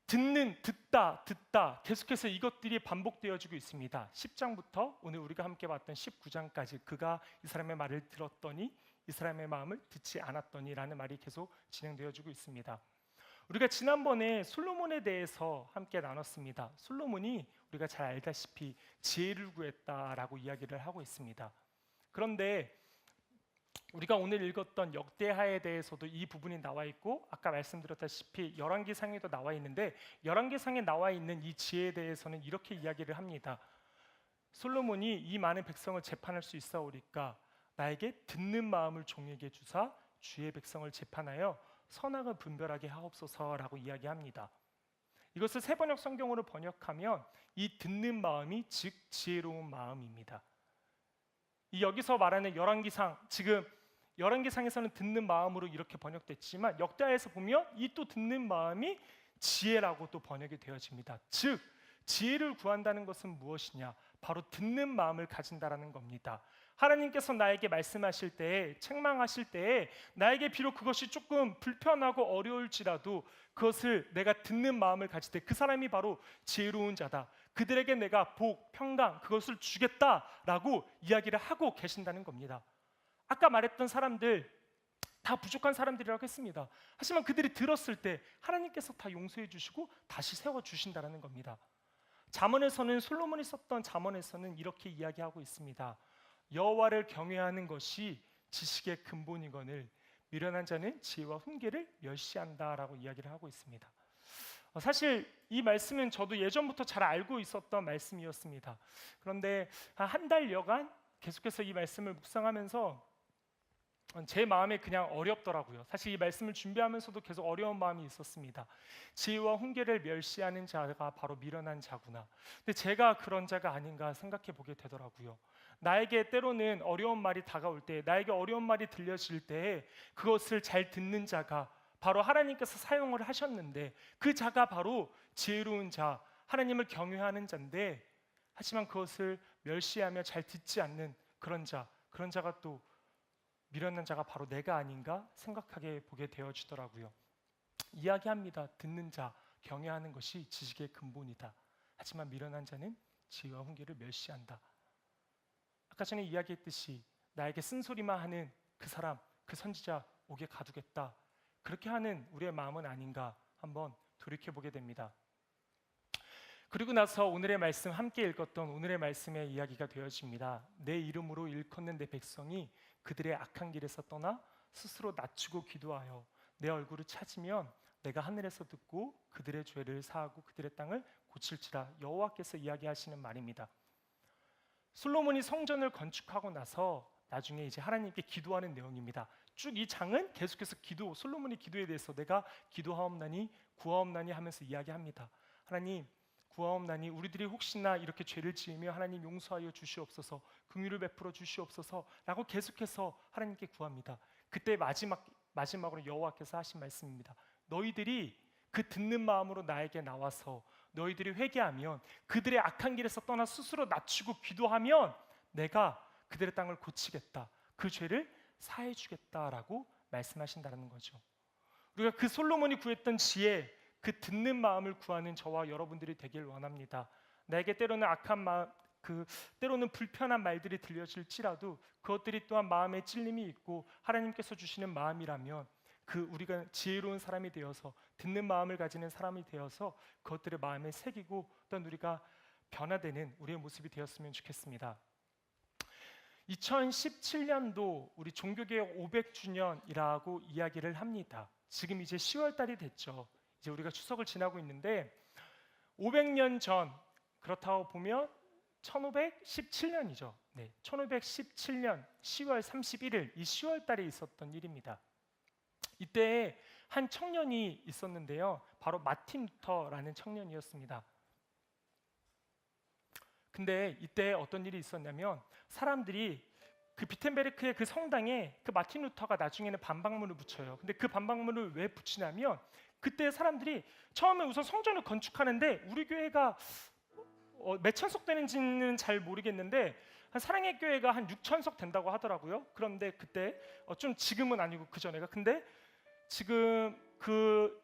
듣다 계속해서 이것들이 반복되어지고 있습니다. 10장부터 오늘 우리가 함께 봤던 19장까지 그가 이 사람의 말을 들었더니 이 사람의 마음을 듣지 않았더니라는 말이 계속 진행되어지고 있습니다. 우리가 지난번에 솔로몬에 대해서 함께 나눴습니다. 솔로몬이 우리가 잘 알다시피 지혜를 구했다라고 이야기를 하고 있습니다. 그런데 우리가 오늘 읽었던 역대하에 대해서도 이 부분이 나와 있고 아까 말씀드렸다시피 열왕기상에도 나와 있는데 열왕기상에 나와 있는 이 지혜에 대해서는 이렇게 이야기를 합니다. 솔로몬이 이 많은 백성을 재판할 수 있사오리까 나에게 듣는 마음을 종에게 주사 주의 백성을 재판하여 선악을 분별하게 하옵소서라고 이야기합니다. 이것을 세번역 성경으로 번역하면 이 듣는 마음이 즉 지혜로운 마음입니다. 이 여기서 말하는 열왕기상, 지금 열왕기상에서는 듣는 마음으로 이렇게 번역됐지만 역대하에서 보면 이 또 듣는 마음이 지혜라고 또 번역이 되어집니다. 즉 지혜를 구한다는 것은 무엇이냐? 바로 듣는 마음을 가진다라는 겁니다. 하나님께서 나에게 말씀하실 때에, 책망하실 때에 나에게 비록 그것이 조금 불편하고 어려울지라도 그것을 내가 듣는 마음을 가질 때 그 사람이 바로 지혜로운 자다. 그들에게 내가 복, 평강 그것을 주겠다라고 이야기를 하고 계신다는 겁니다. 아까 말했던 사람들 다 부족한 사람들이라고 했습니다. 하지만 그들이 들었을 때 하나님께서 다 용서해 주시고 다시 세워 주신다는 겁니다. 잠언에서는 솔로몬이 썼던 잠언에서는 이렇게 이야기하고 있습니다. 여호와를 경외하는 것이 지식의 근본이거늘 미련한 자는 지혜와 훈계를 멸시한다라고 이야기를 하고 있습니다. 사실 이 말씀은 저도 예전부터 잘 알고 있었던 말씀이었습니다. 그런데 한 달여간 계속해서 이 말씀을 묵상하면서 제 마음에 그냥 어렵더라고요. 사실 이 말씀을 준비하면서도 계속 어려운 마음이 있었습니다. 지혜와 훈계를 멸시하는 자가 바로 미련한 자구나. 근데 제가 그런 자가 아닌가 생각해 보게 되더라고요. 나에게 때로는 어려운 말이 다가올 때, 나에게 어려운 말이 들려질 때 그것을 잘 듣는 자가 바로 하나님께서 사용을 하셨는데 그 자가 바로 지혜로운 자, 하나님을 경외하는 자인데 하지만 그것을 멸시하며 잘 듣지 않는 그런 자가 또 미련한 자가 바로 내가 아닌가 생각하게 보게 되어지더라고요. 이야기합니다. 듣는 자, 경외하는 것이 지식의 근본이다. 하지만 미련한 자는 지혜와 훈계를 멸시한다. 아까 전에 이야기했듯이 나에게 쓴소리만 하는 그 사람, 그 선지자 옥에 가두겠다. 그렇게 하는 우리의 마음은 아닌가 한번 돌이켜보게 됩니다. 그리고 나서 오늘의 말씀 함께 읽었던 오늘의 말씀의 이야기가 되어집니다. 내 이름으로 일컫는 내 백성이 그들의 악한 길에서 떠나 스스로 낮추고 기도하여 내 얼굴을 찾으면 내가 하늘에서 듣고 그들의 죄를 사하고 그들의 땅을 고칠지라. 여호와께서 이야기하시는 말입니다. 솔로몬이 성전을 건축하고 나서 나중에 이제 하나님께 기도하는 내용입니다. 쭉 이 장은 계속해서 솔로몬의 기도에 대해서 내가 기도하옵나니 구하옵나니 하면서 이야기합니다. 하나님 구하옵나니 우리들이 혹시나 이렇게 죄를 지으며 하나님 용서하여 주시옵소서, 긍휼을 베풀어 주시옵소서라고 계속해서 하나님께 구합니다. 그때 마지막으로 여호와께서 하신 말씀입니다. 너희들이 그 듣는 마음으로 나에게 나와서 너희들이 회개하면 그들의 악한 길에서 떠나 스스로 낮추고 기도하면 내가 그들의 땅을 고치겠다. 그 죄를 사해 주겠다라고 말씀하신다는 거죠. 우리가 그 솔로몬이 구했던 지혜, 그 듣는 마음을 구하는 저와 여러분들이 되길 원합니다. 나에게 때로는 악한 마음, 때로는 불편한 말들이 들려질지라도 그것들이 또한 마음에 찔림이 있고 하나님께서 주시는 마음이라면 우리가 지혜로운 사람이 되어서 듣는 마음을 가지는 사람이 되어서 그것들을 마음에 새기고 또한 우리가 변화되는 우리의 모습이 되었으면 좋겠습니다. 2017년도 우리 종교개혁 500주년이라고 이야기를 합니다. 지금 이제 10월 달이 됐죠. 이제 우리가 추석을 지나고 있는데 500년 전 그렇다고 보면 1517년이죠. 네, 1517년 10월 31일 이 10월 달에 있었던 일입니다. 이때 한 청년이 있었는데요. 바로 마틴 루터라는 청년이었습니다. 근데 이때 어떤 일이 있었냐면 사람들이 그 비텐베르크의 그 성당에 그 마틴 루터가 나중에는 반박문을 붙여요. 근데 그 반박문을 왜 붙이냐면 그때 사람들이 처음에 우선 성전을 건축하는데 우리 교회가 몇 천석 되는지는 잘 모르겠는데 한 사랑의 교회가 한 6천석 된다고 하더라고요. 그런데 그때 좀 지금은 아니고 그 전에가 근데 지금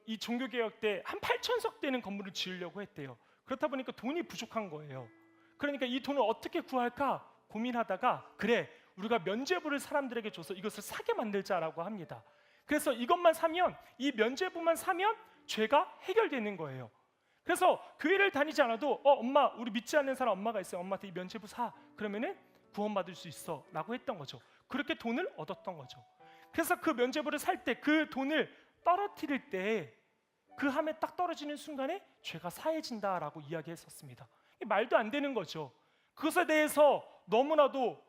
이 종교개혁 때 한 8천석 되는 건물을 지으려고 했대요. 그렇다 보니까 돈이 부족한 거예요. 그러니까 이 돈을 어떻게 구할까 고민하다가 그래 우리가 면죄부를 사람들에게 줘서 이것을 사게 만들자라고 합니다. 그래서 이것만 사면 이 면죄부만 사면 죄가 해결되는 거예요. 그래서 교회를 다니지 않아도 엄마 우리 믿지 않는 사람 엄마가 있어요. 엄마한테 이 면죄부 사 그러면은 구원받을 수 있어 라고 했던 거죠. 그렇게 돈을 얻었던 거죠. 그래서 그 면죄부를 살 때 그 돈을 떨어뜨릴 때 그 함에 딱 떨어지는 순간에 죄가 사해진다라고 이야기했었습니다. 이게 말도 안 되는 거죠. 그것에 대해서 너무나도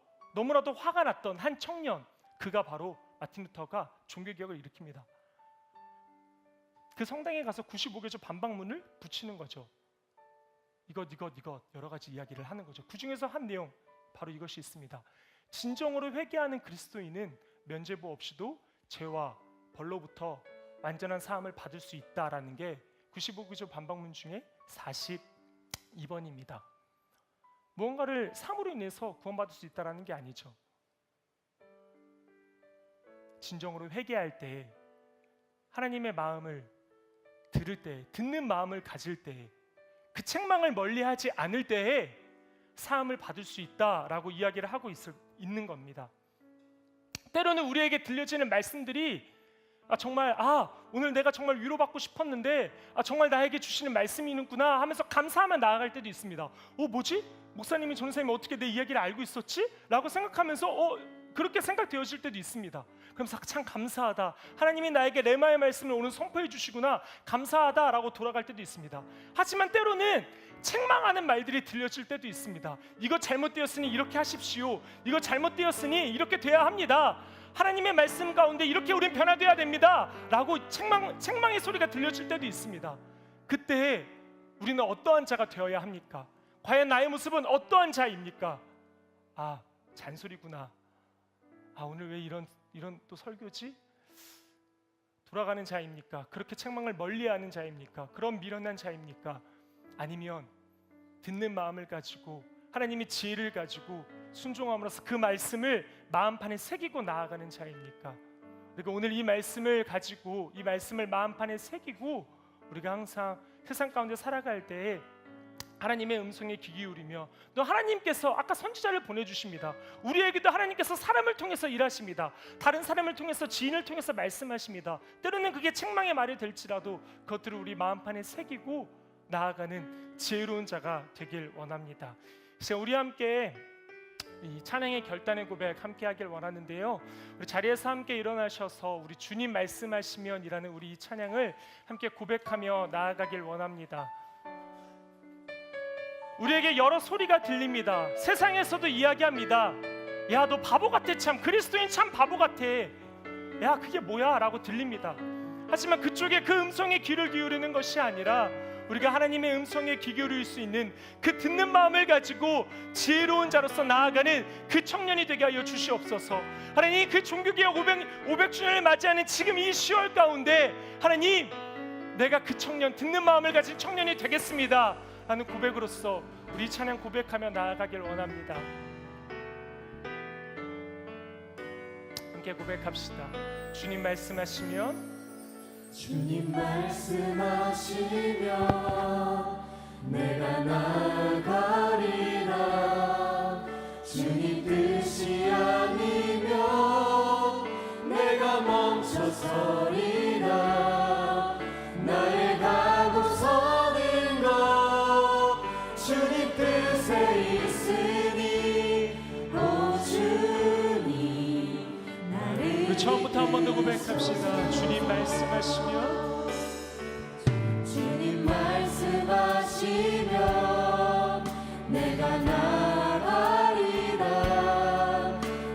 화가 났던 한 청년, 그가 바로 마틴 루터가 종교개혁을 일으킵니다. 그 성당에 가서 95개조 반박문을 붙이는 거죠. 이것 여러 가지 이야기를 하는 거죠. 그 중에서 한 내용, 바로 이것이 있습니다. 진정으로 회개하는 그리스도인은 면죄부 없이도 죄와 벌로부터 완전한 사함을 받을 수 있다라는 게 95개조 반박문 중에 42번입니다. 무언가를 삼으로 인해서 구원받을 수 있다라는 게 아니죠. 진정으로 회개할 때, 하나님의 마음을 들을 때, 듣는 마음을 가질 때, 그 책망을 멀리하지 않을 때에 사함을 받을 수 있다라고 이야기를 하고 있는 겁니다. 때로는 우리에게 들려지는 말씀들이 정말 오늘 내가 정말 위로받고 싶었는데 정말 나에게 주시는 말씀이 있구나 하면서 감사하며 나아갈 때도 있습니다. 뭐지? 목사님이 전사님이 어떻게 내 이야기를 알고 있었지? 라고 생각하면서 그렇게 생각되어질 때도 있습니다. 그러면서 참 감사하다, 하나님이 나에게 레마의 말씀을 오늘 선포해 주시구나, 감사하다라고 돌아갈 때도 있습니다. 하지만 때로는 책망하는 말들이 들려질 때도 있습니다. 이거 잘못되었으니 이렇게 하십시오, 이거 잘못되었으니 이렇게 돼야 합니다, 하나님의 말씀 가운데 이렇게 우린 변화되어야 됩니다 라고 책망의 소리가 들려질 때도 있습니다. 그때 우리는 어떠한 자가 되어야 합니까? 과연 나의 모습은 어떠한 자입니까? 잔소리구나, 오늘 왜 이런 또 설교지? 돌아가는 자입니까? 그렇게 책망을 멀리하는 자입니까? 그런 미련한 자입니까? 아니면 듣는 마음을 가지고 하나님의 지혜를 가지고 순종함으로써 그 말씀을 마음판에 새기고 나아가는 자입니까? 그러니까 오늘 이 말씀을 가지고, 이 말씀을 마음판에 새기고 우리가 항상 세상 가운데 살아갈 때에 하나님의 음성에 귀 기울이며, 또 하나님께서 아까 선지자를 보내주십니다. 우리에게도 하나님께서 사람을 통해서 일하십니다. 다른 사람을 통해서, 지인을 통해서 말씀하십니다. 때로는 그게 책망의 말이 될지라도 그것들을 우리 마음판에 새기고 나아가는 지혜로운 자가 되길 원합니다. 이제 우리 함께 이 찬양의 결단의 고백 함께 하길 원하는데요, 우리 자리에서 함께 일어나셔서 우리 주님 말씀하시면 이라는 우리 이 찬양을 함께 고백하며 나아가길 원합니다. 우리에게 여러 소리가 들립니다. 세상에서도 이야기합니다. 야, 너 바보 같아, 참 그리스도인 참 바보 같아, 야 그게 뭐야 라고 들립니다. 하지만 그쪽에 그 음성에 귀를 기울이는 것이 아니라 우리가 하나님의 음성에 귀 기울일 수 있는 그 듣는 마음을 가지고 지혜로운 자로서 나아가는 그 청년이 되게 하여 주시옵소서. 하나님, 그 종교개혁 500주년을 맞이하는 지금 이 10월 가운데 하나님, 내가 그 청년, 듣는 마음을 가진 청년이 되겠습니다 라는 고백으로서 우리 찬양 고백하며 나아가길 원합니다. 함께 고백합시다. 주님 말씀하시면, 주님 말씀하시면 내가 나아가리라. 주님 뜻이 아니면 내가 멈춰서리라. 나의 가고 서는 것 주님 뜻에 있으니 오 주님 나를 처음부터 한 번 더 고백합시다. 주님 말씀하시면, 주님 말씀하시면 내가 나가리라.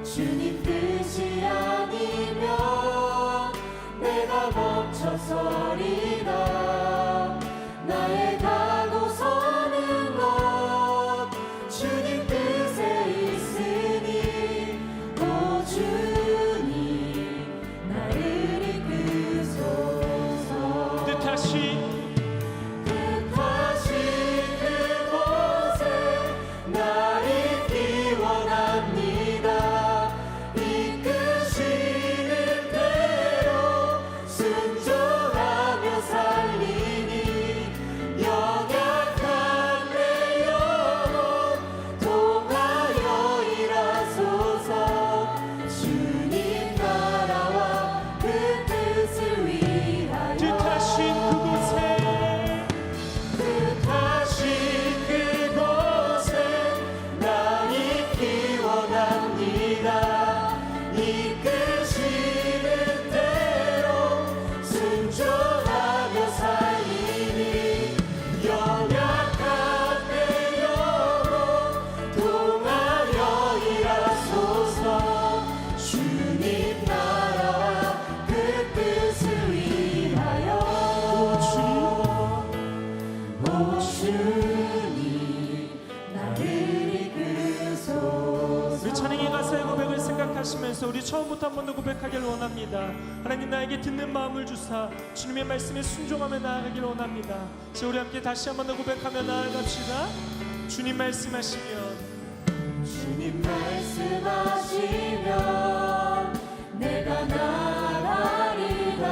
주님 뜻이 아니면 내가 멈춰서리라. 나의 가고 서는 것 주님 뜻에 있으니 오 주님 나를 이끄소서. 주님 나를 이끄소서. 우리 찬양의 가사의 고백을 생각하시면서 우리 처음부터 한 번 더 고백하기를 원합니다. 하나님 나에게 듣는 마음을 주사 주님의 말씀에 순종하며 나아가기를 원합니다. 자, 우리 함께 다시 한 번 더 고백하며 나아갑시다. 주님 말씀하시면 주님 말씀하시면 내가 나가리라.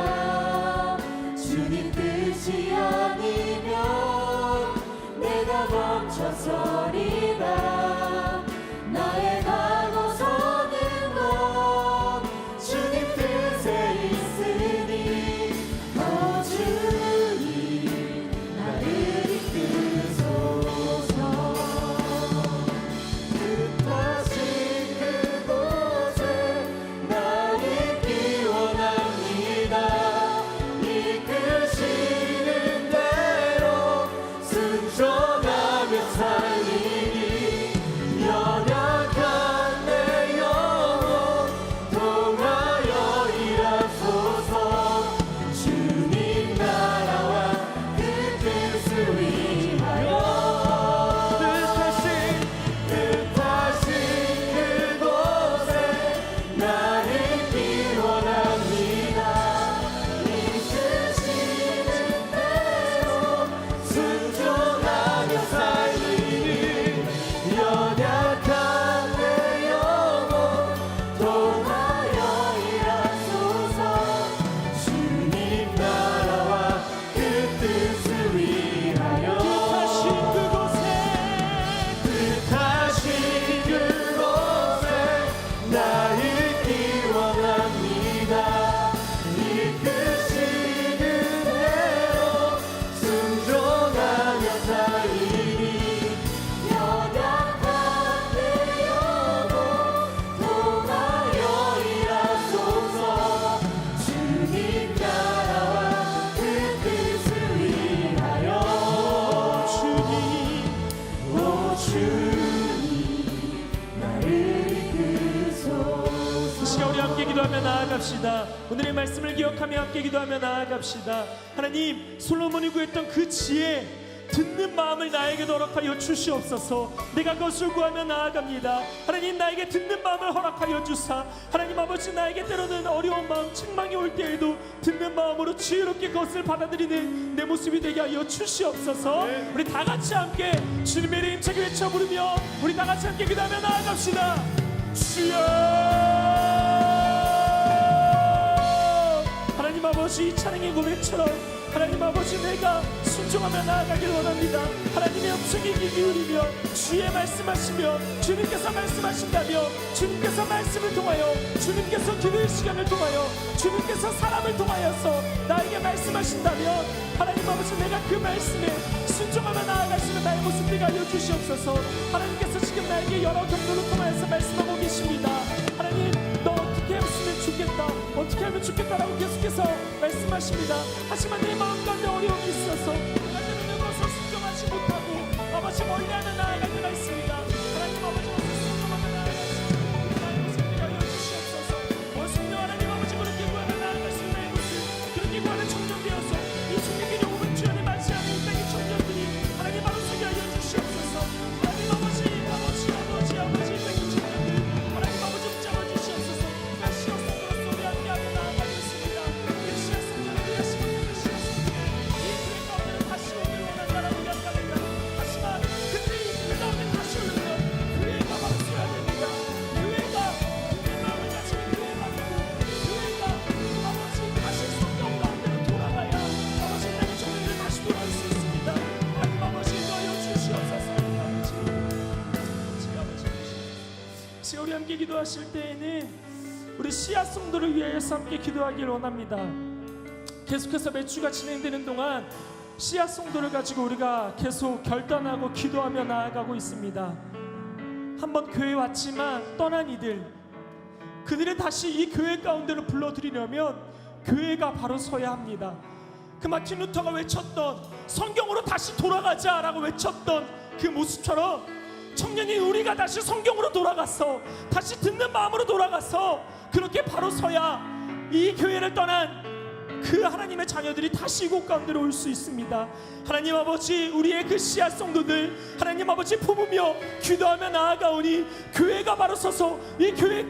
주님 뜻이 아니면 내가 멈춰서리라. 나의 가고 서는 것 주님 뜻에 있으니 오 주님 나를 이끄소서. 뜻하신 그곳에 나 있기 원합니다. 이끄시는 대로 순종하며 살리니 연약한 내 영혼 통하여 일하소서. 주님 나라와 그 뜻을 위하여 뜻하신 그곳에 나 있기 원합니다. 이끄시는 대로 순종하며 살리니 연약한 내 영혼 통하여 일하소서. 주님 나라와 그 뜻을 위하여 뜻하신 그곳에 나 있기 원합니다. 이끄시는 대로 순종하며 살리니 연약한 내 영혼 통하여 일하소서. 주님 나라와 그 뜻을 위하여 오 주님 나를 이끄소서. 이 시간 우리 함께 기도하며 나아갑시다. 오늘의 말씀을 기억하며 함께 기도하며 나아갑시다. 하나님, 솔로몬이 구했던 그 지혜, 듣는 마음을 나에게도 허락하여 주시옵소서. 내가 그것을 구하며 나아갑니다. 하나님, 나에게 듣는 마음을 허락하여 주사 하나님 아버지, 나에게 때로는 어려운 마음, 책망이 올 때에도 듣는 마음으로 지혜롭게 그것을 받아들이는 내 모습이 되게 하여 주시옵소서. 우리 다 같이 함께 주님의 이름 힘차게 외쳐 부르며 우리 다 같이 함께 기도하며 나아갑시다. 주여, 하나님 아버지, 이 찬양의 고백처럼 하나님 아버지, 내가 순종하며 나아가기를 원합니다. 하나님의 음성에 귀 기울이며 주의 말씀하시며 주님께서 말씀하신다며 주님께서 말씀을 통하여 주님께서 기도의 시간을 통하여 주님께서 사람을 통하여서 나에게 말씀하신다면 하나님 아버지, 내가 그 말씀에 순종하며 나아가시는 나의 모습 되게 하여 주시옵소서. 하나님께서 지금 나에게 여러 경로를 통하여서 말씀하고 계십니다. 하나님, 너 어떻게 했으면 좋겠다, 어떻게 하면 좋겠다라고 계속해서 말씀하십니다. 하지만 내 마음 가운데 어려움이 있어서 내가 때문에 것을 순종하지 못하고 아버지 멀리하는 나아갈 때가 있습니다. 하나님 아버지, 것을 순종하며 나아가시고 나의 모습 되게 하여 주시옵소서. 성령 하나님 아버지, 그렇게 구하며 나아갈 수 있는 나의 모습, 그렇게 구하는 청년되어서 이 주님의 영혼을 주연에 맞이하는 이 땅의 청년들이 하나님 바로 서게 하여 주시옵소서. 하나님 아버지, 이 땅의 청년들 하나님 아버지 붙잡아 주시옵소서. 메시아 성도로서 우리 함께하며 나아가겠습니다. 메시아 성도를 위하시고 메시아 성도를 이 교회 가운데 다시 오길 원한다라고 이야기합니다. 하지만 그들이 이 교회 가운데 다시 오려면 교회가 바로 서야 됩니다. 교회가 그의 마음을 가지고 교회가 되고 교회가 아버지 다시 성경 가운데로 돌아가야 아버지 땅의 청년들이 다시 돌아올 수 있습니다. 하나님 아버지, 인도하여 주시옵소서. 아버지, 우리 함께 기도하실 때에는 우리 씨앗 성도를 위하여서 함께 기도하기를 원합니다. 계속해서 몇 주가 진행되는 동안 씨앗 성도를 가지고 우리가 계속 결단하고 기도하며 나아가고 있습니다. 한번 교회에 왔지만 떠난 이들, 그들을 다시 이 교회 가운데로 불러들이려면 교회가 바로 서야 합니다. 그 마틴 루터가 외쳤던 성경으로 다시 돌아가자라고 외쳤던 그 모습처럼 청년이 우리가 다시 성경으로 돌아가서 다시 듣는 마음으로 돌아가서 그렇게 바로 서야 이 교회를 떠난 그 하나님의 자녀들이 다시 이곳 가운데로 올 수 있습니다. 하나님 아버지, 우리의 그 씨앗 성도들 하나님 아버지 품으며 기도하며 나아가오니 교회가 바로 서서 이 교회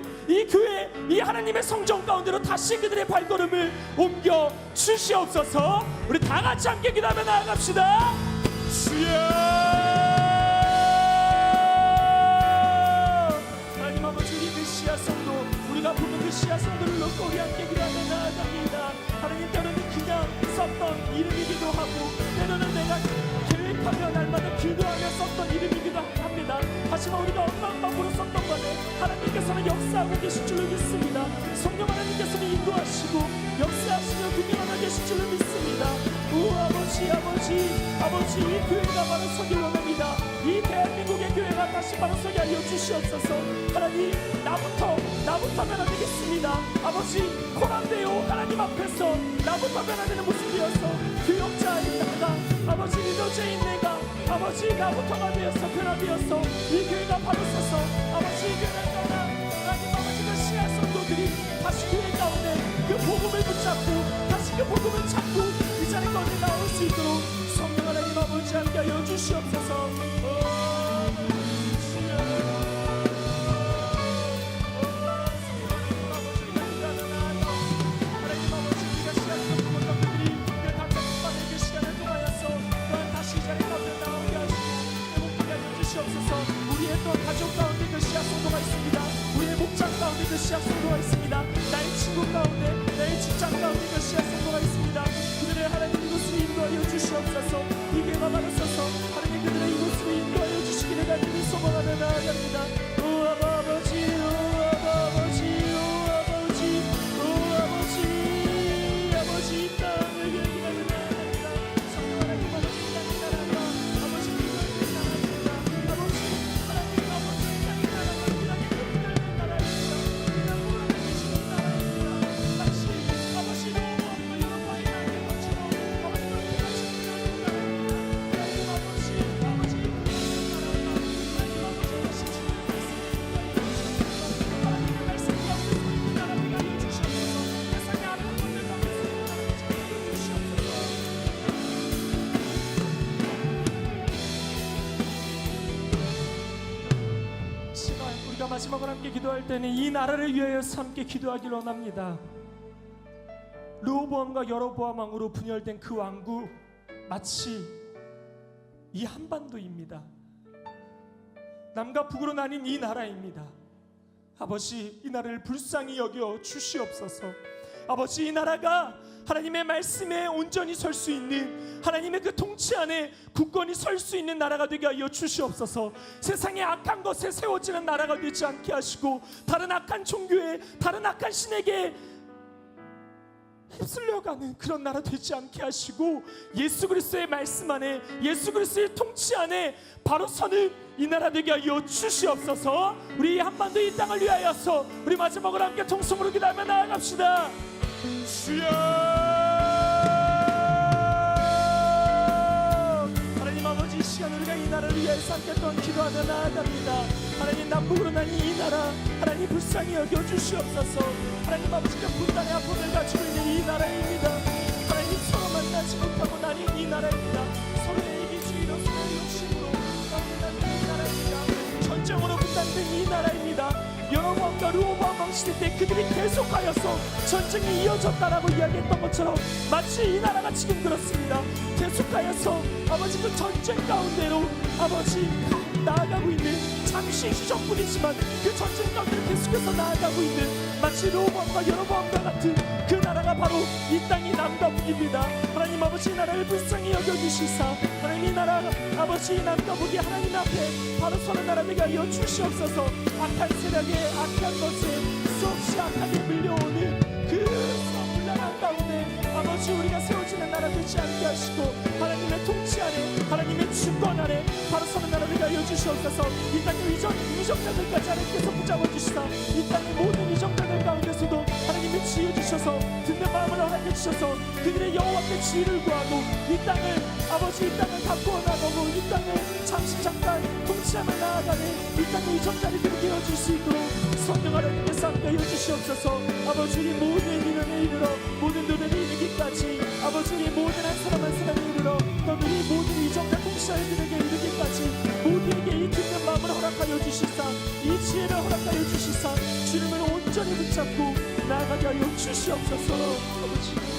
이 하나님의 성전 가운데로 다시 그들의 발걸음을 옮겨 주시옵소서. 우리 다 같이 함께 기도하며 나아갑시다. 주여, 하나님 아버지, 우리 그 씨앗 성도, 우리가 품은 그 씨앗 성도를 놓고 우리 함께 기도하며 나아갑니다. 하나님, 때로는 그냥 썼던 이름이기도 하고 때로는 내가 계획하며 날마다 기도하며 썼던 이름이기도 합니다. 하지만 우리가 어떠한 방법으로 썼던 간에 하나님께서는 역사하고 계실 줄로 믿습니다. 성령 하나님께서는 인도하시고 역사하시며 그녀하나 계실 줄로 믿습니다. 오 아버지, 아버지, 이 교회가 바로 서길 원합니다. 이 대한민국의 교회가 다시 바로 서게 하여 주시옵소서. 하나님, 나부터 변화되겠습니다. 아버지, 코란데요 하나님 앞에서 나부터 변화되는 모습이어서 교역자인 내가, 아버지 리더자인 내가, 아버지 나부터가 되어서 변화되어서 이 교회가 바로 서서 아버지, 이 교회를 떠나 하나님 아버지, 그 씨앗 성도들이 다시 교회 가운데 그 복음을 붙잡고 다시 그 복음을 찾고 이 자리 가운데 나올 수 있도록 성령 하나님 아버지 함께하여 주시옵소서. 우리의 또 가족 가운데 그 씨앗 성도가 있습니다. 우리의 목장 가운데 그 씨앗 성도가 있습니다. 나의 친구 가운데, 나의 직장 가운데 그 씨앗 성도가 있습니다. 그들의 하나님 이곳으로 인도하여 주시옵소서. 이 교회가 바로 서서 하나님 그들의 이곳으로 인도하여 주시기를 간절히 소망하며 나아갑니다. 오 아버지, 오 아버지, 오 아버지, 오 아버지, 아버지 이 땅을 기다리며 나아갑니다. 성령 하나님 아버지, 이 땅을 따라가 아버지 기도를 나아갑니다. 아버지 하나님 아버지, 이 땅을 따라갑니다. 그들을 따라갑니다. 이 땅으로 계시는 나라입니다. 다시 아버지 너무 여러분의 땅에 거치고 아버지 너무 같이 기도합니다. 하나님 아버지, 아버지 이 땅을 따라가 하나님 아버지 다시 주님의 하나님의 말씀 가운데 소리를 따라가게 하여 주시옵소서. 세상의 아픈 분들 가운데 소리를 따라가게 하여 주시옵소서. 시간 우리가 마지막으로 함께 기도할 때는 이 나라를 위하여서 함께 기도하길 원합니다. 르호보암과 여로보암 왕으로 분열된 그 왕국, 마치 이 한반도입니다. 남과 북으로 나뉜 이 나라입니다. 아버지, 이 나라를 불쌍히 여겨 주시옵소서. 아버지, 이 나라가 하나님의 말씀에 온전히 설 수 있는, 하나님의 그 통치 안에 굳건히 설 수 있는 나라가 되게 하여 주시옵소서. 세상의 악한 것에 세워지는 나라가 되지 않게 하시고 다른 악한 종교에, 다른 악한 신에게 휩쓸려가는 그런 나라 되지 않게 하시고 예수 그리스도의 말씀 안에, 예수 그리스도의 통치 안에 바로 서는 이 나라 되게 하여 주시옵소서. 우리 한반도 이 땅을 위하여서 우리 마지막으로 함께 통성으로 기도하며 나아갑시다. 주여, 하나님 아버지, 이 시간 우리가 이 나라를 위하여서 함께 또한 기도하며 나아갑니다. 하나님, 남북으로 나뉜 이 나라 하나님 불쌍히 여겨 주시옵소서. 하나님 아버지, 그 분단의 아픔을 가지고 있는 이 나라입니다. 하나님, 서로 만나지 못하고 나뉜 이 나라입니다. 서로의 이기주의로, 서로의 욕심으로 분단된 이 나라입니다. 전쟁으로 분단된 이 나라입니다. 여로보암과 르호보암 왕 시대 때 그들이 계속하여서 전쟁이 이어졌다라고 이야기했던 것처럼 마치 이 나라가 지금 그렇습니다. 계속하여서 아버지 그 전쟁 가운데로 아버지 나아가고 있는, 잠시 시정뿐이지만 그 전쟁 가운데 계속해서 나아가고 있는 마치 르호보암과 여로보암과 같은 그 나라가 바로 이 땅이 남과 북입니다. 하나님 아버지, 이 나라를 불쌍히 여겨주시사 하나님 이 나라 아버지 남과 북이 하나님 앞에 바로 서는 나라 되게 하여 주시옵소서. 악한 세력에, 악한 것에 수없이 악하게 밀려오는 그 문란한 가운데 아버지 우리가 세워지는 나라 되지 않게 하시고 하나님의 통치 안에, 하나님의 주권 안에 바로 서는 나라 되게 하여 주시옵소서. 이 땅의 위정자들까지 하나님께서 붙잡아 주시사 이 땅의 모든 위정자들 가운데서도 하나님이 지혜 주셔서 듣는 마음을 허락해 주셔서 그들의 여호와께 지혜를 구하고 이 땅을 아버지, 이 땅을 바꾸어 나가고 이 땅을 잠깐 통치하며 나아가는 이 땅의 위정자들이 되어줄 수 있도록 성령 하나님께서 함께 해주시옵소서. 아버지, 우리 모든 인원에 이르러 모든 노래를 이루기 이르기까지 아버지 우리 모든 한 사람 한 사람에 이르러 또 우리 모든 이정과 통치자들에게 이르기까지 모두에게 이 듣는 마음을 허락하여 주시사 이 지혜를 허락하여 주시사 주님을 온전히 붙잡고 나아가게 하여 주시옵소서. 아버지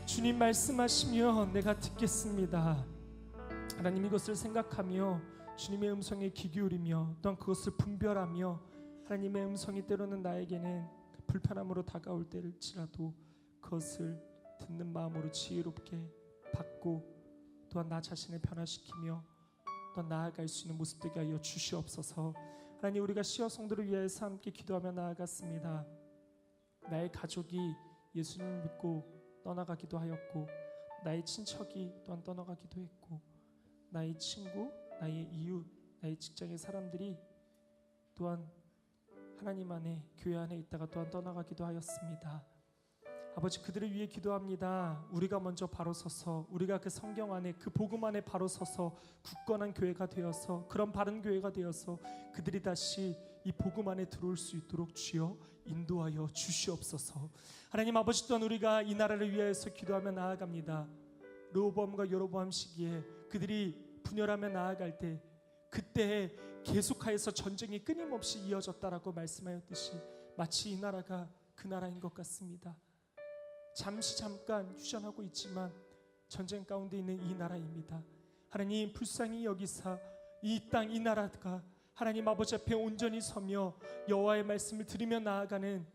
주님 말씀하시며 내가 듣겠습니다. 하나님 이것을 생각하며 주님의 음성에 귀 기울이며 또한 그것을 분별하며 하나님의 음성이 때로는 나에게는 불편함으로 다가올 때일지라도 그것을 듣는 마음으로 지혜롭게 받고 또한 나 자신을 변화시키며 또한 나아갈 수 있는 모습 되게 하여 주시옵소서. 하나님 우리가 시어 성도를 위해서 함께 기도하며 나아갔습니다. 나의 가족이 예수님을 믿고 떠나가기도 하였고 나의 친척이 또한 떠나가기도 했고 나의 친구, 나의 이웃, 나의 직장의 사람들이 또한 하나님 안에 교회 안에 있다가 또한 떠나가기도 하였습니다. 아버지 그들을 위해 기도합니다. 우리가 먼저 바로 서서 우리가 그 성경 안에 그 복음 안에 바로 서서 굳건한 교회가 되어서 그런 바른 교회가 되어서 그들이 다시 이 복음 안에 들어올 수 있도록 주여 인도하여 주시옵소서. 하나님 아버지 또한 우리가 이 나라를 위하여서 기도하며 나아갑니다. 르호보암과 여로보암 시기에 그들이 분열하며 나아갈 때 그때 계속하여서 전쟁이 끊임없이 이어졌다라고 말씀하였듯이 마치 이 나라가 그 나라인 것 같습니다. 잠깐 휴전하고 있지만 전쟁 가운데 있는 이 나라입니다. 하나님 불쌍히 여기사 이 땅 이 나라가 하나님 아버지 앞에 온전히 서며 여호와의 말씀을 들으며 나아가는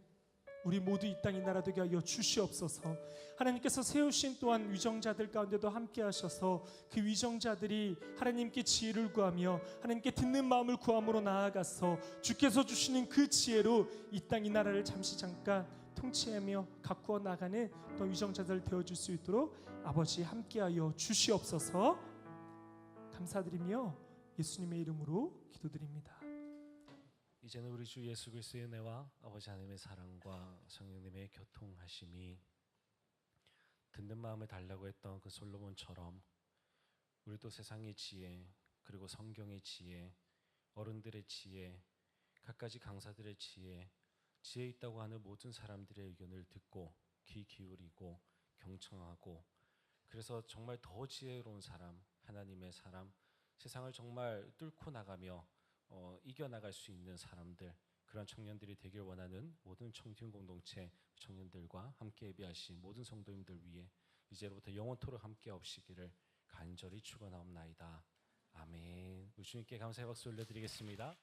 우리 모두 이 땅 이 나라 되게 하여 주시옵소서. 하나님께서 세우신 또한 위정자들 가운데도 함께 하셔서 그 위정자들이 하나님께 지혜를 구하며 하나님께 듣는 마음을 구함으로 나아가서 주께서 주시는 그 지혜로 이 땅 이 나라를 잠깐 통치하며 가꾸어 나가는 또 위정자들 되어줄 수 있도록 아버지 함께하여 주시옵소서. 감사드리며 예수님의 이름으로 기도드립니다. 이제는 우리 주 예수 그리스도의 은혜와 아버지 하나님의 사랑과 성령님의 교통하심이 듣는 마음을 달라고 했던 그 솔로몬처럼 우리도 세상의 지혜 그리고 성경의 지혜 어른들의 지혜 갖가지 강사들의 지혜 있다고 하는 모든 사람들의 의견을 듣고 귀 기울이고 경청하고 그래서 정말 더 지혜로운 사람 하나님의 사람 세상을 정말 뚫고 나가며 이겨나갈 수 있는 사람들 그런 청년들이 되길 원하는 모든 청춘 공동체 청년들과 함께 예배하신 모든 성도님들 위해 이제로부터 영원토록 함께 없시기를 간절히 축원하옵나이다. 아멘. 우리 주님께 감사의 박수 올려드리겠습니다.